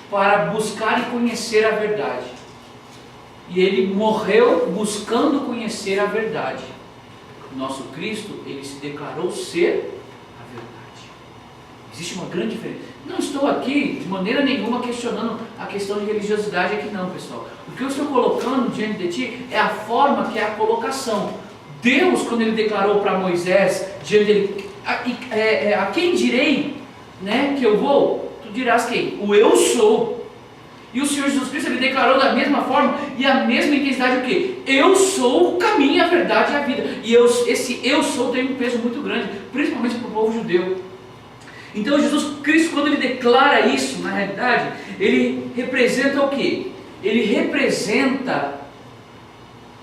para buscar e conhecer a verdade. E ele morreu buscando conhecer a verdade. Nosso Cristo, ele se declarou ser a verdade. Existe uma grande diferença. Não estou aqui de maneira nenhuma questionando a questão de religiosidade aqui não, pessoal. O que eu estou colocando diante de ti é a forma que é a colocação. Deus, quando ele declarou para Moisés, diante dele, a quem direi, que eu vou? Tu dirás quem? O eu sou. E o Senhor Jesus Cristo, ele declarou da mesma forma e a mesma intensidade o quê? Eu sou o caminho, a verdade e a vida. E esse eu sou tem um peso muito grande, principalmente para o povo judeu. Então Jesus Cristo, quando ele declara isso, na realidade, ele representa o quê? Ele representa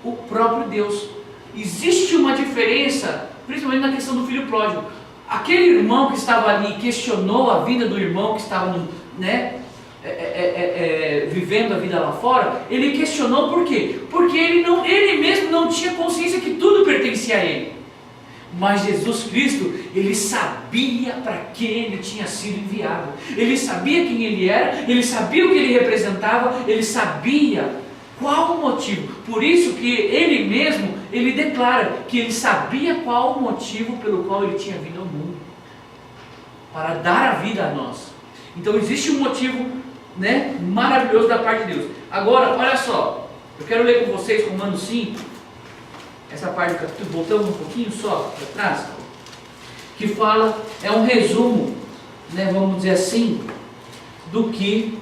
o próprio Deus. Existe uma diferença, principalmente na questão do filho pródigo. Aquele irmão que estava ali questionou a vida do irmão que estava vivendo a vida lá fora. Ele questionou por quê? Porque ele mesmo não tinha consciência que tudo pertencia a ele. Mas Jesus Cristo, ele sabia para que ele tinha sido enviado. Ele sabia quem ele era, ele sabia o que ele representava, ele sabia qual o motivo. Por isso que ele mesmo, ele declara que ele sabia qual o motivo pelo qual ele tinha vindo ao mundo. Para dar a vida a nós. Então existe um motivo maravilhoso da parte de Deus. Agora, olha só, eu quero ler com vocês Romanos 5, essa parte do capítulo, voltamos um pouquinho só para trás, que fala, é um resumo, vamos dizer assim, do que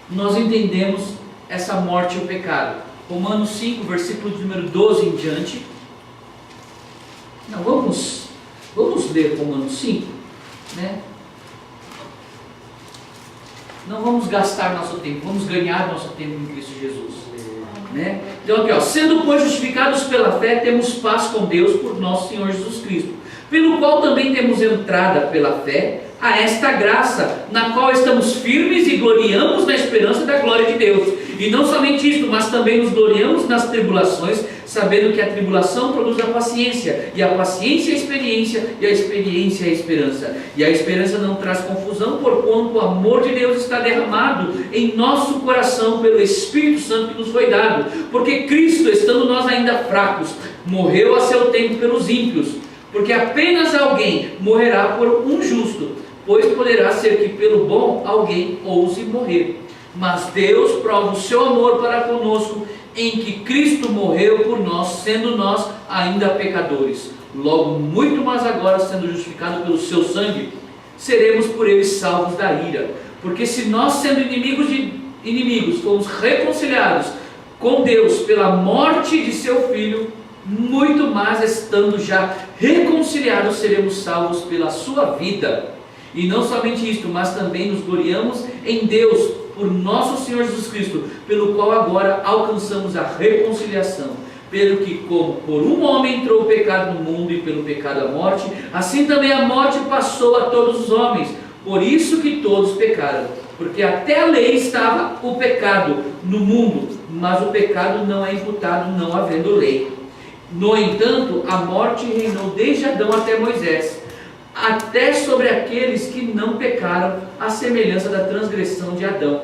nós entendemos essa morte e o pecado. Romanos 5, versículo de número 12 em diante. Não, vamos ler Romanos 5, Não vamos gastar nosso tempo, vamos ganhar nosso tempo em Cristo Jesus. Então aqui, sendo pois justificados pela fé, temos paz com Deus por nosso Senhor Jesus Cristo, pelo qual também temos entrada pela fé a esta graça, na qual estamos firmes e gloriamos na esperança da glória de Deus. E não somente isto, mas também nos gloriamos nas tribulações, sabendo que a tribulação produz a paciência, e a paciência a experiência, e a experiência a esperança. E a esperança não traz confusão, porquanto o amor de Deus está derramado em nosso coração pelo Espírito Santo que nos foi dado. Porque Cristo, estando nós ainda fracos, morreu a seu tempo pelos ímpios, porque apenas alguém morrerá por um justo, pois poderá ser que pelo bom alguém ouse morrer. Mas Deus prova o seu amor para conosco, em que Cristo morreu por nós, sendo nós ainda pecadores. Logo, muito mais agora, sendo justificados pelo seu sangue, seremos por ele salvos da ira. Porque se nós, sendo inimigos de inimigos, fomos reconciliados com Deus pela morte de seu Filho, muito mais estando já reconciliados, seremos salvos pela sua vida. E não somente isto, mas também nos gloriamos em Deus, por nosso Senhor Jesus Cristo, pelo qual agora alcançamos a reconciliação. Pelo que, como por um homem entrou o pecado no mundo, e pelo pecado a morte, assim também a morte passou a todos os homens. Por isso que todos pecaram, porque até a lei estava o pecado no mundo, mas o pecado não é imputado, não havendo lei. No entanto, a morte reinou desde Adão até Moisés, até sobre aqueles que não pecaram, à semelhança da transgressão de Adão,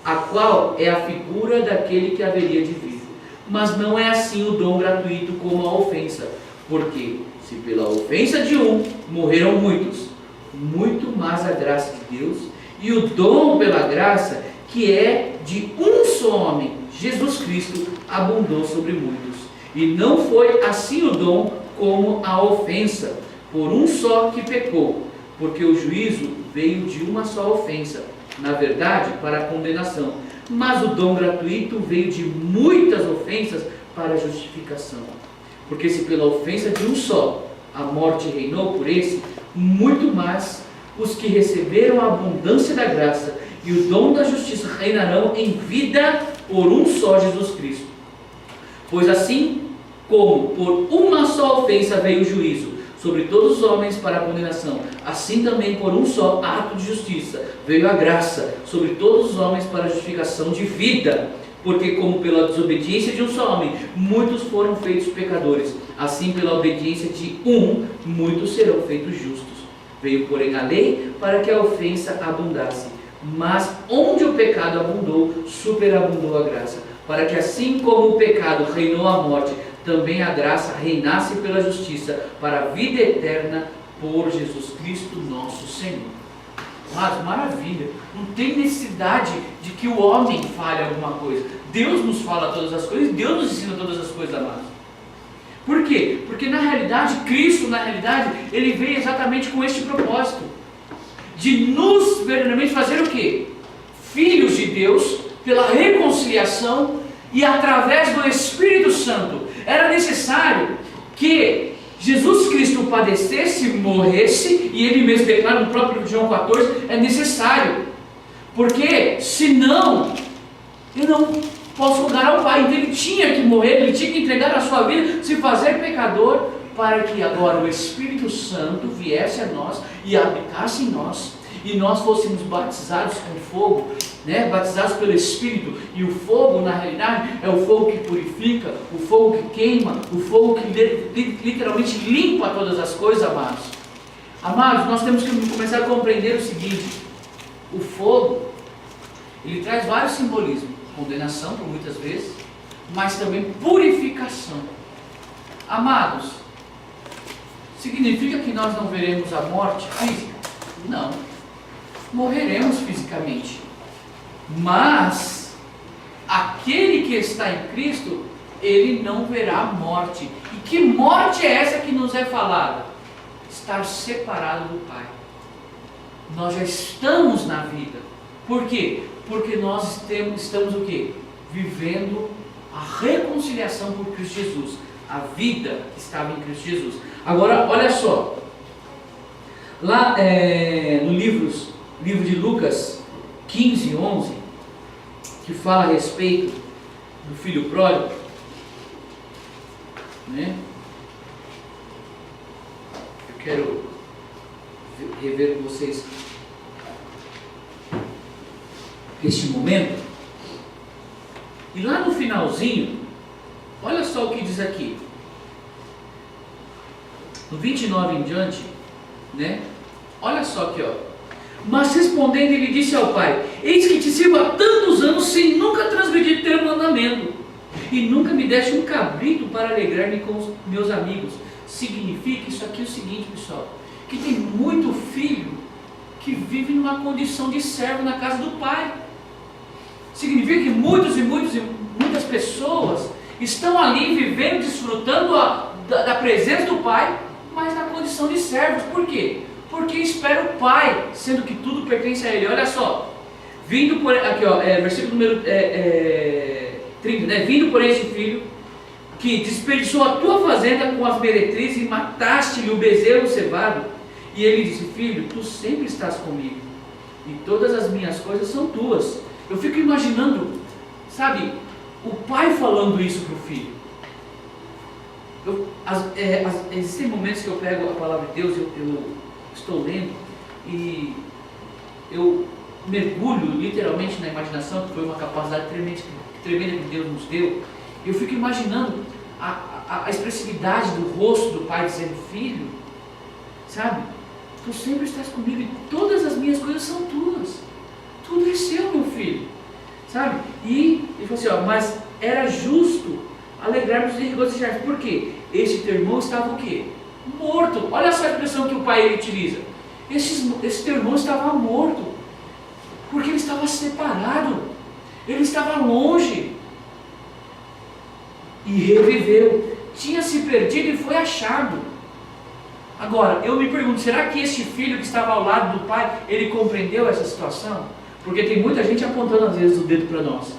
a qual é a figura daquele que haveria de vir. Mas não é assim o dom gratuito como a ofensa, porque se pela ofensa de um morreram muitos, muito mais a graça de Deus e o dom pela graça, que é de um só homem, Jesus Cristo, abundou sobre muitos. E não foi assim o dom como a ofensa, por um só que pecou, porque o juízo veio de uma só ofensa, na verdade para a condenação, mas o dom gratuito veio de muitas ofensas para a justificação. Porque se pela ofensa de um só a morte reinou por esse, muito mais os que receberam a abundância da graça e o dom da justiça reinarão em vida por um só Jesus Cristo. Pois assim como por uma só ofensa veio o juízo sobre todos os homens para a condenação, assim também por um só ato de justiça veio a graça sobre todos os homens para a justificação de vida. Porque como pela desobediência de um só homem, muitos foram feitos pecadores, assim pela obediência de um, muitos serão feitos justos. Veio, porém, a lei para que a ofensa abundasse. Mas onde o pecado abundou, superabundou a graça. Para que assim como o pecado reinou a morte, também a graça reinasse pela justiça, para a vida eterna, por Jesus Cristo nosso Senhor. Mas maravilha, não tem necessidade de que o homem fale alguma coisa. Deus nos fala todas as coisas, Deus nos ensina todas as coisas, amados. Por quê? Porque na realidade, Cristo, Ele veio exatamente com este propósito. De nos verdadeiramente fazer o quê? Filhos de Deus, pela reconciliação e através do Espírito Santo. Era necessário que Jesus Cristo padecesse, morresse, e Ele mesmo declara no próprio João 14, é necessário, porque senão eu não posso rogar ao Pai. Então Ele tinha que morrer, Ele tinha que entregar a sua vida, se fazer pecador, para que agora o Espírito Santo viesse a nós e habitasse em nós, e nós fôssemos batizados com fogo, batizados pelo Espírito. E o fogo, na realidade, é o fogo que purifica, o fogo que queima, o fogo que literalmente limpa todas as coisas, amados. Amados, nós temos que começar a compreender o seguinte: o fogo, ele traz vários simbolismos. Condenação, por muitas vezes, mas também purificação. Amados, significa que nós não veremos a morte física? Não. Morreremos fisicamente. Mas aquele que está em Cristo, ele não verá a morte. E que morte é essa que nos é falada? Estar separado do Pai. Nós já estamos na vida. Por quê? Porque nós estamos o quê? Vivendo a reconciliação por Cristo Jesus. A vida que estava em Cristo Jesus. Agora, olha só. Lá no livro de Lucas 15, 11, que fala a respeito do filho pródigo, eu quero rever com vocês este momento. E lá no finalzinho, olha só o que diz aqui. No 29 em diante, olha só aqui, Mas respondendo, ele disse ao pai: eis que te sirvo há tantos anos sem nunca transgredir teu mandamento, e nunca me deste um cabrito para alegrar-me com os meus amigos. Significa isso aqui o seguinte, pessoal, que tem muito filho que vive numa condição de servo na casa do pai. Significa que muitas pessoas estão ali vivendo, desfrutando da presença do pai, mas na condição de servos. Por quê? Porque espera o pai, sendo que tudo pertence a ele. Olha só, versículo número 30, vindo por este filho, que desperdiçou a tua fazenda com as meretrizes e mataste-lhe o bezerro cevado. E ele disse: filho, tu sempre estás comigo, e todas as minhas coisas são tuas. Eu fico imaginando, sabe, o pai falando isso para o filho. Existem momentos que eu pego a palavra de Deus, eu estou lendo e eu mergulho literalmente na imaginação, que foi uma capacidade tremenda que Deus nos deu. Eu fico imaginando a expressividade do rosto do pai dizendo: filho, sabe, tu sempre estás comigo e todas as minhas coisas são tuas. Tudo é seu, meu filho, sabe? E ele falou assim: mas era justo alegrarmos e regozijarmos. Por quê? Este teu irmão estava o quê? Morto. Olha só a expressão que o pai ele utiliza. Esse teu irmão estava morto, porque ele estava separado, ele estava longe, e reviveu. Tinha se perdido e foi achado. Agora, eu me pergunto, será que este filho que estava ao lado do pai, ele compreendeu essa situação? Porque tem muita gente apontando às vezes o dedo para nós.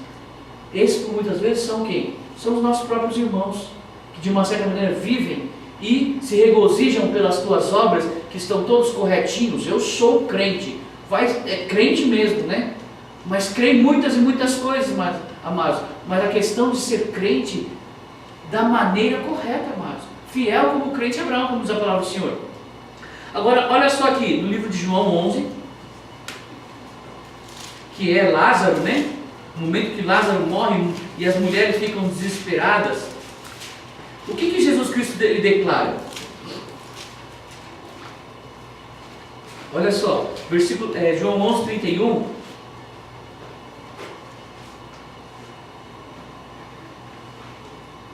Esses por muitas vezes são quem? São os nossos próprios irmãos, que de uma certa maneira vivem e se regozijam pelas tuas obras, que estão todos corretinhos. Eu sou crente, é crente mesmo, mas crê em muitas e muitas coisas, amados. Mas a questão de ser crente da maneira correta, amados, fiel como o crente Abraão, como diz a palavra do Senhor. Agora, olha só aqui, no livro de João 11, que é Lázaro, né? No momento que Lázaro morre e as mulheres ficam desesperadas, o que Jesus Cristo lhe declara? Olha só, versículo, João 11, 31.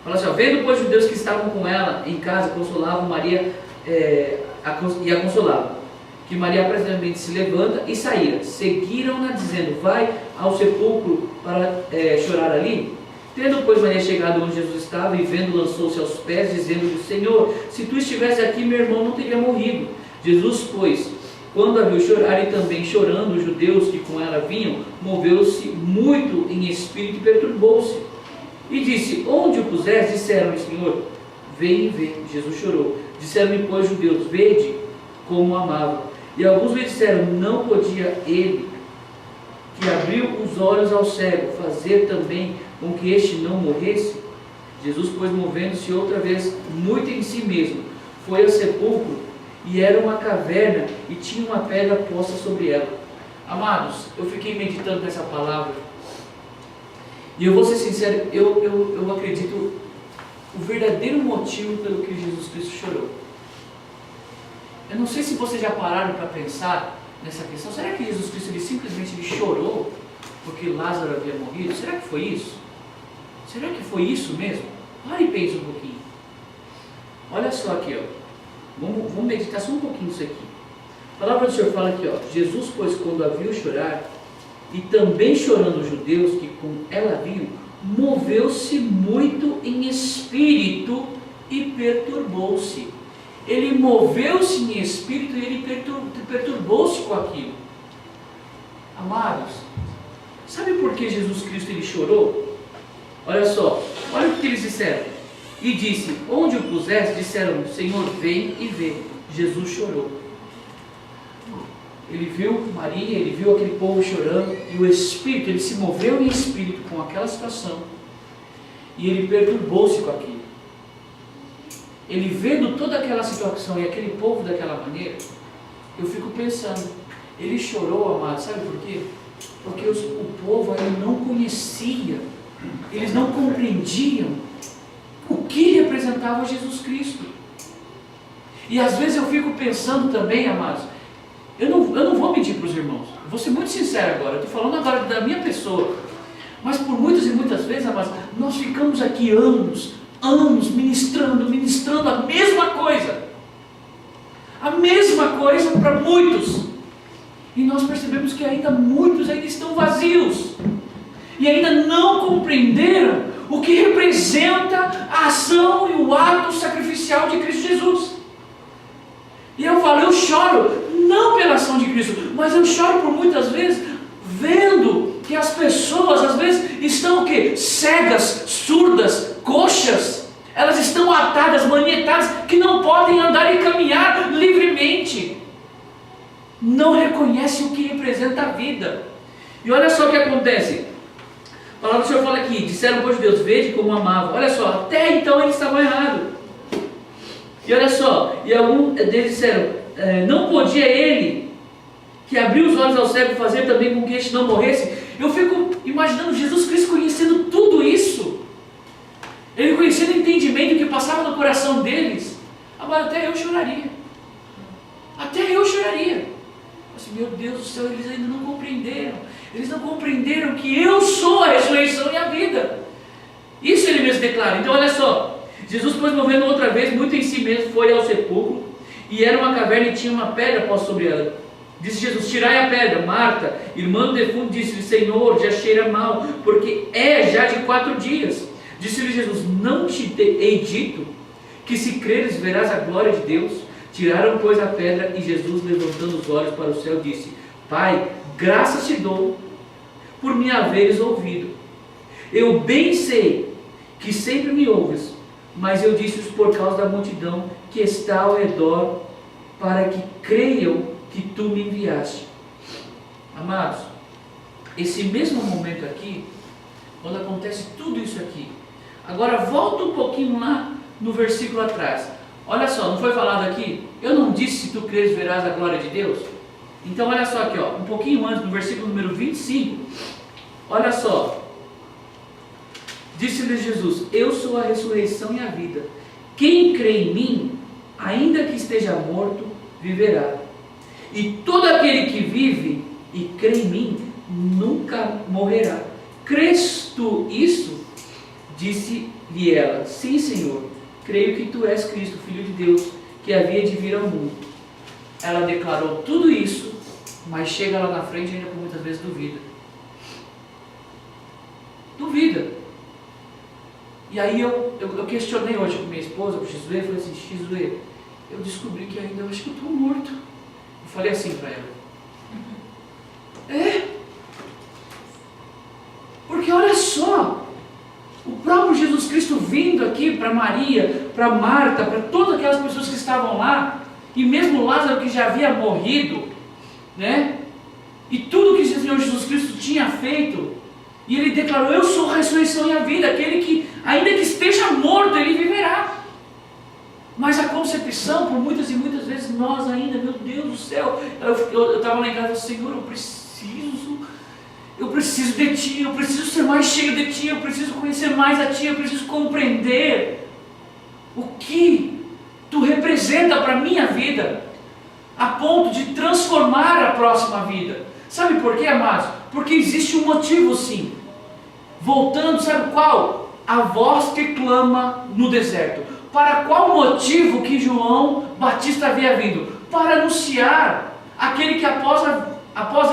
Fala assim, ó, vendo pois os judeus que estavam com ela em casa, consolavam Maria e a consolavam. Que Maria apressadamente se levanta e saíra. Seguiram-na dizendo, vai ao sepulcro para chorar ali. Tendo pois Maria chegado onde Jesus estava e vendo, lançou-se aos pés, dizendo-lhe, Senhor, se tu estivesse aqui, meu irmão não teria morrido. Jesus, pois, quando a viu chorar e também chorando os judeus que com ela vinham, moveu-se muito em espírito e perturbou-se. E disse, onde o puseste? Disseram-lhe, Senhor, vem e vê. Jesus chorou. Disseram-lhe, pois, os judeus, vede como o amava. E alguns lhe disseram, não podia ele, que abriu os olhos ao cego, fazer também com que este não morresse? Jesus, pois, movendo-se outra vez muito em si mesmo, foi ao sepulcro, e era uma caverna, e tinha uma pedra posta sobre ela. Amados, eu fiquei meditando nessa palavra, e eu vou ser sincero, eu acredito o verdadeiro motivo pelo que Jesus Cristo chorou. Eu não sei se vocês já pararam para pensar nessa questão. Será que Jesus Cristo simplesmente chorou porque Lázaro havia morrido? Será que foi isso? Será que foi isso mesmo? Pare e pense um pouquinho. Olha só aqui, ó. Vamos meditar só um pouquinho isso aqui. A palavra do Senhor fala aqui, ó. Jesus, pois, quando a viu chorar, e também chorando os judeus que com ela vinham, moveu-se muito em espírito e perturbou-se. Ele moveu-se em espírito e ele perturbou-se com aquilo. Amados, sabe por que Jesus Cristo ele chorou? Olha só, olha o que eles disseram. E disse, onde o puseste? Disseram, Senhor, vem e vê. Jesus chorou. Ele viu Maria, ele viu aquele povo chorando, e o Espírito, ele se moveu em espírito com aquela situação, e ele perturbou-se com aquilo. Ele vendo toda aquela situação e aquele povo daquela maneira, eu fico pensando, ele chorou, amado, sabe por quê? Porque o povo ainda não conhecia, eles não compreendiam o que representava Jesus Cristo. E às vezes eu fico pensando também, amados, eu não vou mentir para os irmãos, eu vou ser muito sincero agora, eu estou falando agora da minha pessoa, mas por muitas e muitas vezes, amados, nós ficamos aqui anos ministrando a mesma coisa para muitos, e nós percebemos que muitos ainda estão vazios, e ainda não compreenderam o que representa a ação e o ato sacrificial de Cristo Jesus. E eu falo, eu choro, não pela ação de Cristo, mas eu choro por muitas vezes, vendo que as pessoas às vezes estão o quê? Cegas, surdas, coxas, elas estão atadas, manietadas, que não podem andar e caminhar livremente, não reconhecem o que representa a vida. E olha só o que acontece, a palavra do Senhor fala aqui, disseram pois Deus, vede como amava. Olha só, até então eles estavam errados. E olha só, e alguns deles disseram, não podia ele, que abriu os olhos ao cego, fazer também com que este não morresse? Eu fico imaginando Jesus Cristo conhecendo tudo isso, ele conhecendo o entendimento que passava no coração deles. Agora até eu choraria, assim, meu Deus do céu, eles ainda não compreenderam que eu sou a ressurreição e a vida. Isso ele mesmo declara. Então olha só, Jesus, pois, movendo outra vez muito em si mesmo, foi ao sepulcro, e era uma caverna e tinha uma pedra posta sobre ela. Disse Jesus, tirai a pedra. Marta, irmã do defunto, disse-lhe, Senhor, já cheira mal, porque é já de 4 dias. Disse-lhe Jesus, não te hei dito que se creres verás a glória de Deus? Tiraram, pois, a pedra, e Jesus, levantando os olhos para o céu, disse, Pai, graças te dou por me haveres ouvido. Eu bem sei que sempre me ouves, mas eu disse isso por causa da multidão que está ao redor, para que creiam que tu me enviaste. Amados, esse mesmo momento aqui, quando acontece tudo isso aqui, agora volta um pouquinho lá no versículo atrás. Olha só, não foi falado aqui? Eu não disse se tu creres verás a glória de Deus? Então olha só aqui, ó, um pouquinho antes, no versículo número 25, olha só. Disse-lhe Jesus: eu sou a ressurreição e a vida. Quem crê em mim, ainda que esteja morto, viverá. E todo aquele que vive e crê em mim, nunca morrerá. Crês tu isso? Disse-lhe ela: sim, Senhor, creio que tu és Cristo, Filho de Deus, que havia de vir ao mundo. Ela declarou tudo isso, mas chega lá na frente e ainda por muitas vezes duvida. Duvida. E aí eu questionei hoje com minha esposa, com o Xisuê, falei assim: Xisuê, eu descobri que ainda eu acho que eu estou morto. Eu falei assim para ela. Porque olha só, o próprio Jesus Cristo vindo aqui para Maria, para Marta, para todas aquelas pessoas que estavam lá, e mesmo Lázaro que já havia morrido, né? E tudo que o Senhor Jesus Cristo tinha feito, e ele declarou: eu sou a ressurreição e a vida, aquele que ainda que esteja morto, ele viverá. Mas a concepção, por muitas e muitas vezes, nós ainda, meu Deus do céu, eu estava lá em casa: Senhor, eu preciso de Ti, eu preciso ser mais cheio de Ti, eu preciso conhecer mais a Ti, eu preciso compreender o que Tu representa para a minha vida, a ponto de transformar a próxima vida. Sabe por quê, amados? Porque existe um motivo, sim. Voltando, sabe qual? A voz que clama no deserto. Para qual motivo que João Batista havia vindo? Para anunciar aquele que após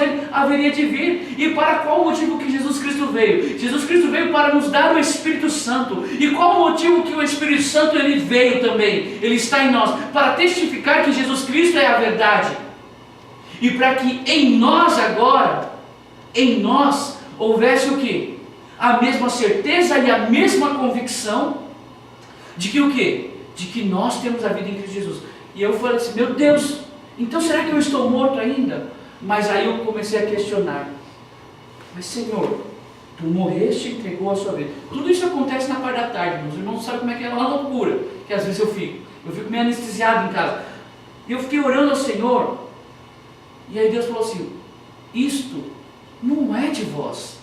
ele haveria de vir. E para qual motivo que Jesus Cristo veio? Jesus Cristo veio para nos dar o Espírito Santo. E qual o motivo que o Espírito Santo ele veio também? Ele está em nós, para testificar que Jesus Cristo é a verdade. E para que em nós agora, em nós, houvesse o quê? A mesma certeza e a mesma convicção de que o quê? De que nós temos a vida em Cristo Jesus. E eu falei assim: meu Deus, então será que eu estou morto ainda? Mas aí eu comecei a questionar: mas Senhor, Tu morreste e entregou a sua vida. Tudo isso acontece na parte da tarde, meus irmãos sabem como é que é uma loucura, que às vezes eu fico meio anestesiado em casa. E eu fiquei orando ao Senhor, e aí Deus falou assim: isto não é de vós,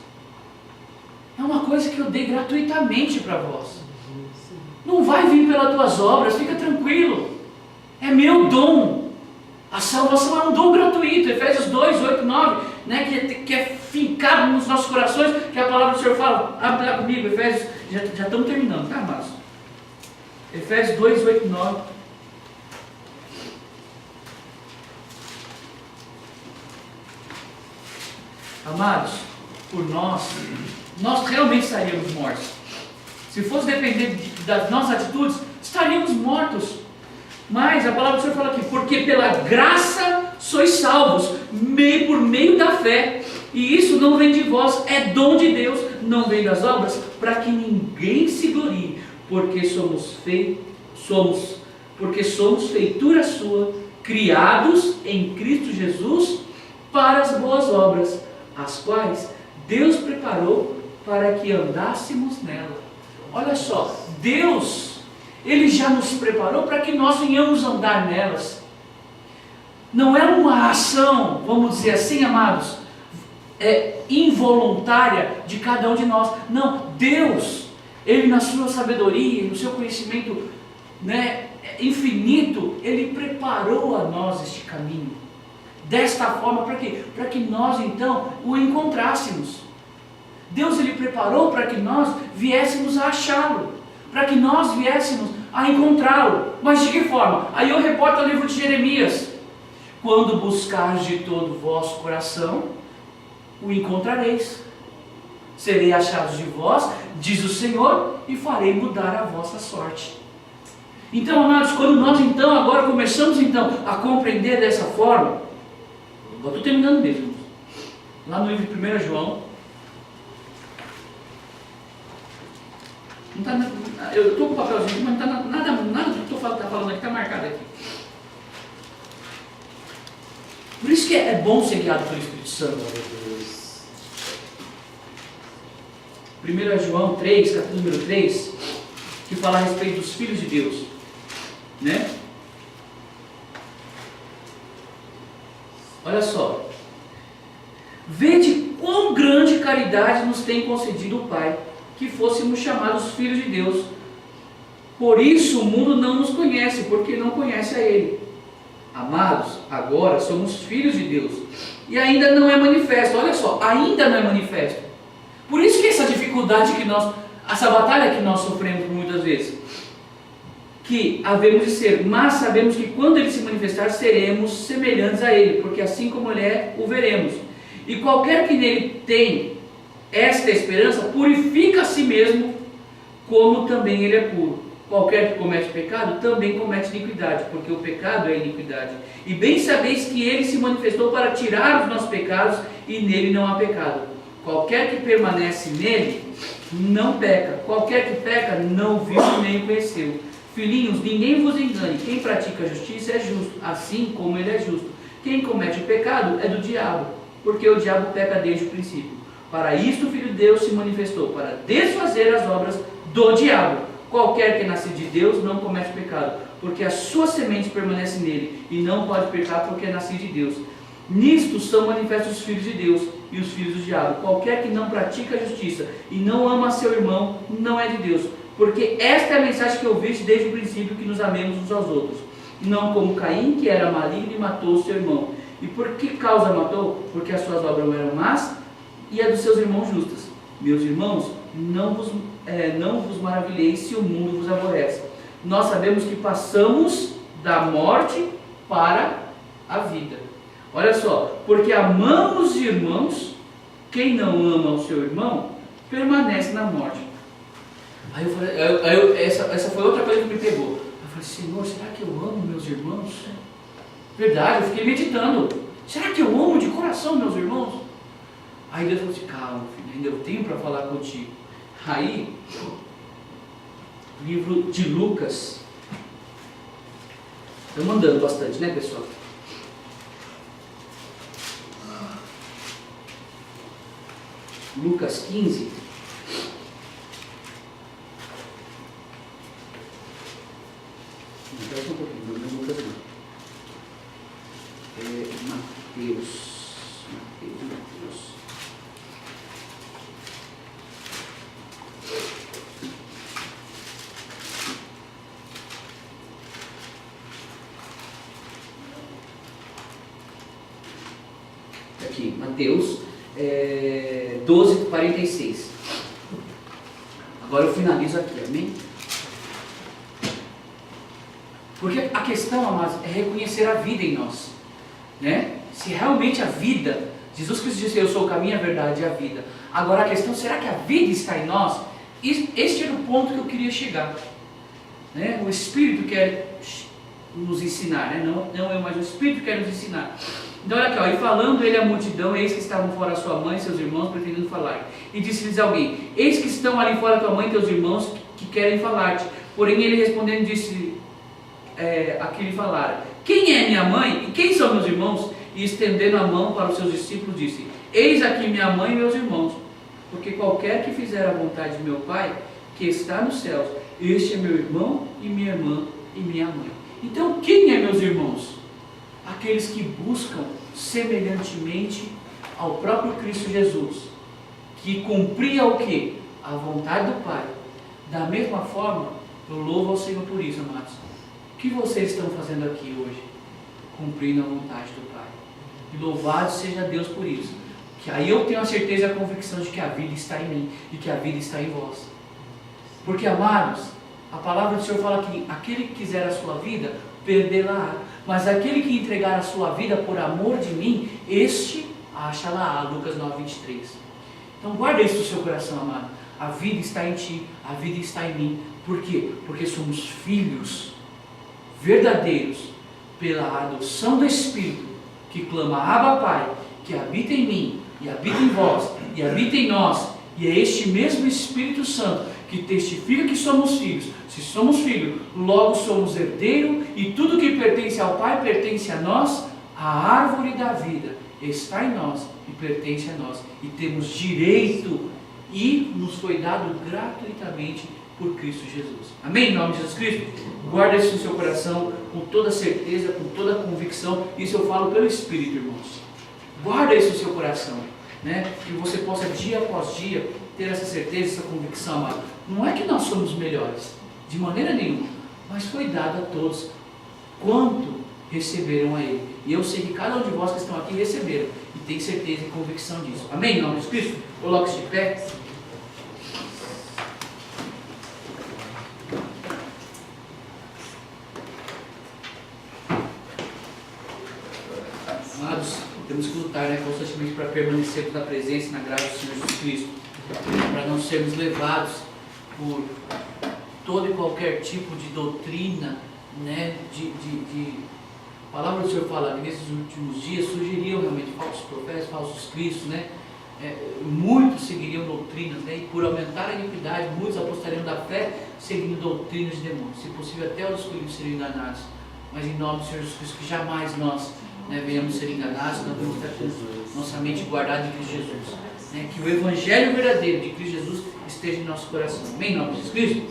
é uma coisa que eu dei gratuitamente para vós. Não vai vir pelas tuas obras, fica tranquilo, é meu dom. A salvação é um dom gratuito. Efésios 2, 8, 9, né, que é fincado nos nossos corações, que a palavra do Senhor fala. Abre lá comigo, Efésios, já estamos terminando, tá, amados? Efésios 2, 8, 9. Amados, por nós realmente estaríamos mortos. Se fosse depender das nossas atitudes, estaríamos mortos. Mas a palavra do Senhor fala aqui: porque pela graça sois salvos, por meio da fé. E isso não vem de vós, é dom de Deus, não vem das obras, para que ninguém se glorie, porque somos feitura sua, criados em Cristo Jesus para as boas obras, as quais Deus preparou para que andássemos nela. Olha só, Deus, Ele já nos preparou para que nós venhamos andar nelas. Não é uma ação, vamos dizer assim, amados, involuntária de cada um de nós. Não, Deus, Ele na sua sabedoria, no seu conhecimento, né, infinito, Ele preparou a nós este caminho. Desta forma, para quê? Para que nós então o encontrássemos. Deus Ele preparou para que nós viéssemos a achá-lo, para que nós viéssemos a encontrá-lo. Mas de que forma? Aí eu reporto o livro de Jeremias: quando buscares de todo o vosso coração, o encontrareis. Serei achados de vós, diz o Senhor, e farei mudar a vossa sorte. Então, amados, quando nós então agora começamos então a compreender dessa forma, eu estou terminando mesmo, lá no livro de 1 João, não tá, eu estou com o papelzinho, mas não está nada do que estou falando aqui está marcado aqui. Por isso que é bom ser guiado pelo Espírito Santo. 1 João 3, capítulo número 3, que fala a respeito dos filhos de Deus, né? Olha só, vede quão grande caridade nos tem concedido o Pai, que fôssemos chamados filhos de Deus. Por isso o mundo não nos conhece, porque não conhece a Ele. Amados, agora somos filhos de Deus, e ainda não é manifesto. Olha só, ainda não é manifesto. Por isso que essa dificuldade que essa batalha que nós sofremos muitas vezes, que havemos de ser, mas sabemos que quando Ele se manifestar, seremos semelhantes a Ele, porque assim como Ele é, o veremos. E qualquer que nele tem esta esperança, purifica a si mesmo, como também Ele é puro. Qualquer que comete pecado, também comete iniquidade, porque o pecado é iniquidade. E bem sabeis que Ele se manifestou para tirar os nossos pecados, e nele não há pecado. Qualquer que permanece nele, não peca. Qualquer que peca, não viu nem conheceu. Filhinhos, ninguém vos engane. Quem pratica a justiça é justo, assim como Ele é justo. Quem comete o pecado é do diabo, porque o diabo peca desde o princípio. Para isto o Filho de Deus se manifestou, para desfazer as obras do diabo. Qualquer que nasce de Deus não comete pecado, porque a sua semente permanece nele, e não pode pecar porque é nascido de Deus. Nisto são manifestos os filhos de Deus e os filhos do diabo. Qualquer que não pratica a justiça e não ama seu irmão, não é de Deus. Porque esta é a mensagem que ouviste desde o princípio, que nos amemos uns aos outros. Não como Caim, que era maligno e matou o seu irmão. E por que causa matou? Porque as suas obras eram más e a dos seus irmãos justas. Meus irmãos, não vos maravilheis se o mundo vos aborrece. Nós sabemos que passamos da morte para a vida. Olha só, porque amamos os irmãos, quem não ama o seu irmão, permanece na morte. Aí eu falei, essa foi outra coisa que me pegou. Eu falei, Senhor, será que eu amo meus irmãos? Verdade, eu fiquei meditando. Será que eu amo de coração meus irmãos? Aí Deus falou assim, calma, filho, ainda eu tenho para falar contigo. Aí, livro de Lucas. Estamos andando bastante, né, pessoal? Lucas 15. Espera um pouquinho, não é Lucas não. Mateus. Aqui, Mateus 12:46. Agora eu finalizo aqui, amém? Porque a questão, amados, é reconhecer a vida em nós, né? Se realmente a vida, Jesus Cristo disse, eu sou o caminho, a verdade e a vida. Agora a questão, será que a vida está em nós? Este era o ponto que eu queria chegar, né? O Espírito quer nos ensinar, né? Não eu, mas o Espírito quer nos ensinar. Então olha aqui, ó, e falando ele à multidão, eis que estavam fora sua mãe e seus irmãos, pretendendo falar. E disse-lhes alguém, eis que estão ali fora tua mãe e teus irmãos, que querem falar-te. Porém ele respondendo disse a que lhe falaram, quem é minha mãe e quem são meus irmãos? E estendendo a mão para os seus discípulos disse, eis aqui minha mãe e meus irmãos, porque qualquer que fizer a vontade de meu Pai, que está nos céus, este é meu irmão e minha irmã e minha mãe. Então quem é meus irmãos? Aqueles que buscam semelhantemente ao próprio Cristo Jesus, que cumpria o quê? A vontade do Pai. Da mesma forma, eu louvo ao Senhor por isso, amados. O que vocês estão fazendo aqui hoje? Cumprindo a vontade do Pai. E louvado seja Deus por isso. Que aí eu tenho a certeza e a convicção de que a vida está em mim e que a vida está em vós. Porque, amados, a palavra do Senhor fala que aquele que quiser a sua vida, perdê-la-á. Mas aquele que entregar a sua vida por amor de mim, este acha-la-á. Lucas 9:23. Então guarda isso no seu coração, amado. A vida está em ti, a vida está em mim. Por quê? Porque somos filhos verdadeiros pela adoção do Espírito, que clama, Abba Pai, que habita em mim, e habita em vós, e habita em nós. E é este mesmo Espírito Santo que testifica que somos filhos. Se somos filhos, logo somos herdeiro, e tudo que pertence ao Pai pertence a nós. A árvore da vida está em nós e pertence a nós, e temos direito, e nos foi dado gratuitamente por Cristo Jesus. Amém? Em nome de Jesus Cristo. Guarda isso no seu coração com toda certeza, com toda convicção. Isso eu falo pelo Espírito, irmãos. Guarda isso no seu coração, né? Que você possa dia após dia ter essa certeza, essa convicção, amado. Não é que nós somos melhores, de maneira nenhuma, mas foi dado a todos quanto receberam a Ele. E eu sei que cada um de vós que estão aqui receberam e tem certeza e convicção disso. Amém? Em nome de Cristo. Coloque-se de pé. Amados, temos que lutar, né, constantemente para permanecermos na presença e na graça do Senhor Jesus Cristo, para não sermos levados por todo e qualquer tipo de doutrina, né, a palavra do Senhor fala que nesses últimos dias surgiriam realmente falsos profetas, falsos cristos, né? Muitos seguiriam doutrinas, né? E por aumentar a iniquidade, muitos apostariam da fé seguindo doutrinas de demônios. Se possível, até os escolhidos seriam enganados. Mas em nome do Senhor Jesus Cristo, que jamais nós, né, venhamos ser enganados, nós devemos estar com nossa mente guardada em Cristo Jesus, né? Que o Evangelho verdadeiro de Cristo Jesus esteja em nosso coração. Amém? Em nome de Jesus Cristo.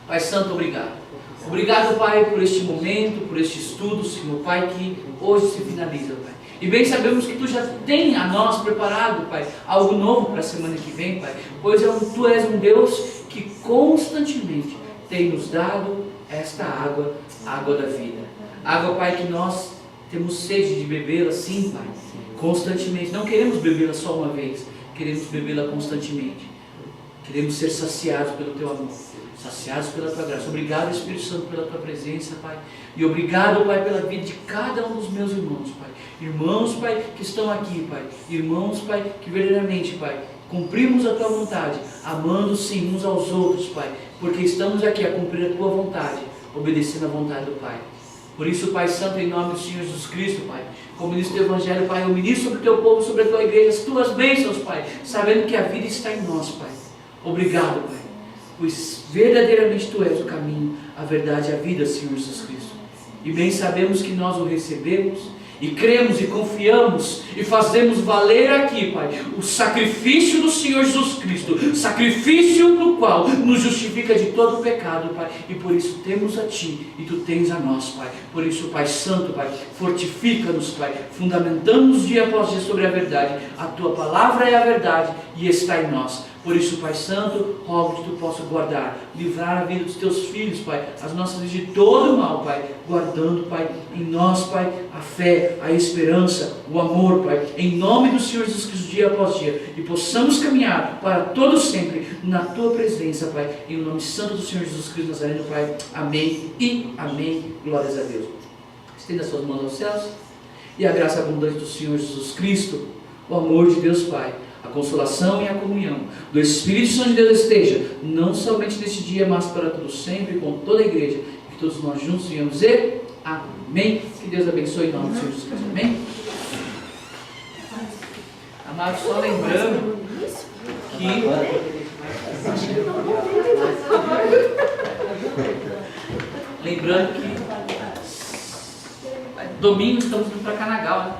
Pai Santo, obrigado. Obrigado, Pai, por este momento, por este estudo, Senhor, Pai, que hoje se finaliza, Pai. E bem sabemos que Tu já tem a nós preparado, Pai, algo novo para a semana que vem, Pai, pois Tu és um Deus que constantemente tem nos dado esta água, a água da vida. Água, Pai, que nós temos sede de bebê-la, sim, Pai, constantemente. Não queremos bebê-la só uma vez, queremos bebê-la constantemente. Queremos ser saciados pelo Teu amor, saciados pela Tua graça. Obrigado, Espírito Santo, pela Tua presença, Pai. E obrigado, Pai, pela vida de cada um dos meus irmãos, Pai. Irmãos, Pai, que estão aqui, Pai. Irmãos, Pai, que verdadeiramente, Pai, cumprimos a Tua vontade, amando sim uns aos outros, Pai, porque estamos aqui a cumprir a Tua vontade, obedecendo a vontade do Pai. Por isso, Pai Santo, em nome do Senhor Jesus Cristo, Pai, como ministro do Evangelho, Pai, eu ministro sobre o Teu povo, sobre a Tua igreja, as Tuas bênçãos, Pai, sabendo que a vida está em nós, Pai. Obrigado, Pai, pois verdadeiramente Tu és o caminho, a verdade e a vida, Senhor Jesus Cristo. E bem sabemos que nós o recebemos, e cremos e confiamos, e fazemos valer aqui, Pai, o sacrifício do Senhor Jesus Cristo, sacrifício no qual nos justifica de todo o pecado, Pai, e por isso temos a Ti, e Tu tens a nós, Pai. Por isso, Pai Santo, Pai, fortifica-nos, Pai, fundamentamos dia após dia sobre a verdade. A Tua palavra é a verdade, e está em nós. Por isso, Pai Santo, rogo que Tu possa guardar, livrar a vida dos Teus filhos, Pai, as nossas vidas de todo o mal, Pai, guardando, Pai, em nós, Pai, a fé, a esperança, o amor, Pai, em nome do Senhor Jesus Cristo, dia após dia, e possamos caminhar para todo sempre na Tua presença, Pai, em nome santo do Senhor Jesus Cristo Nazareno, Pai, amém e amém, glórias a Deus. Estenda suas mãos aos céus, e a graça abundante do Senhor Jesus Cristo, o amor de Deus Pai, a consolação e a comunhão do Espírito Santo de Deus esteja, não somente neste dia, mas para todo sempre, com toda a igreja, que todos nós juntos venhamos dizer amém. Que Deus abençoe em nome do Senhor Jesus Cristo, amém. Amados, só lembrando que domingo estamos indo para Canagal, né?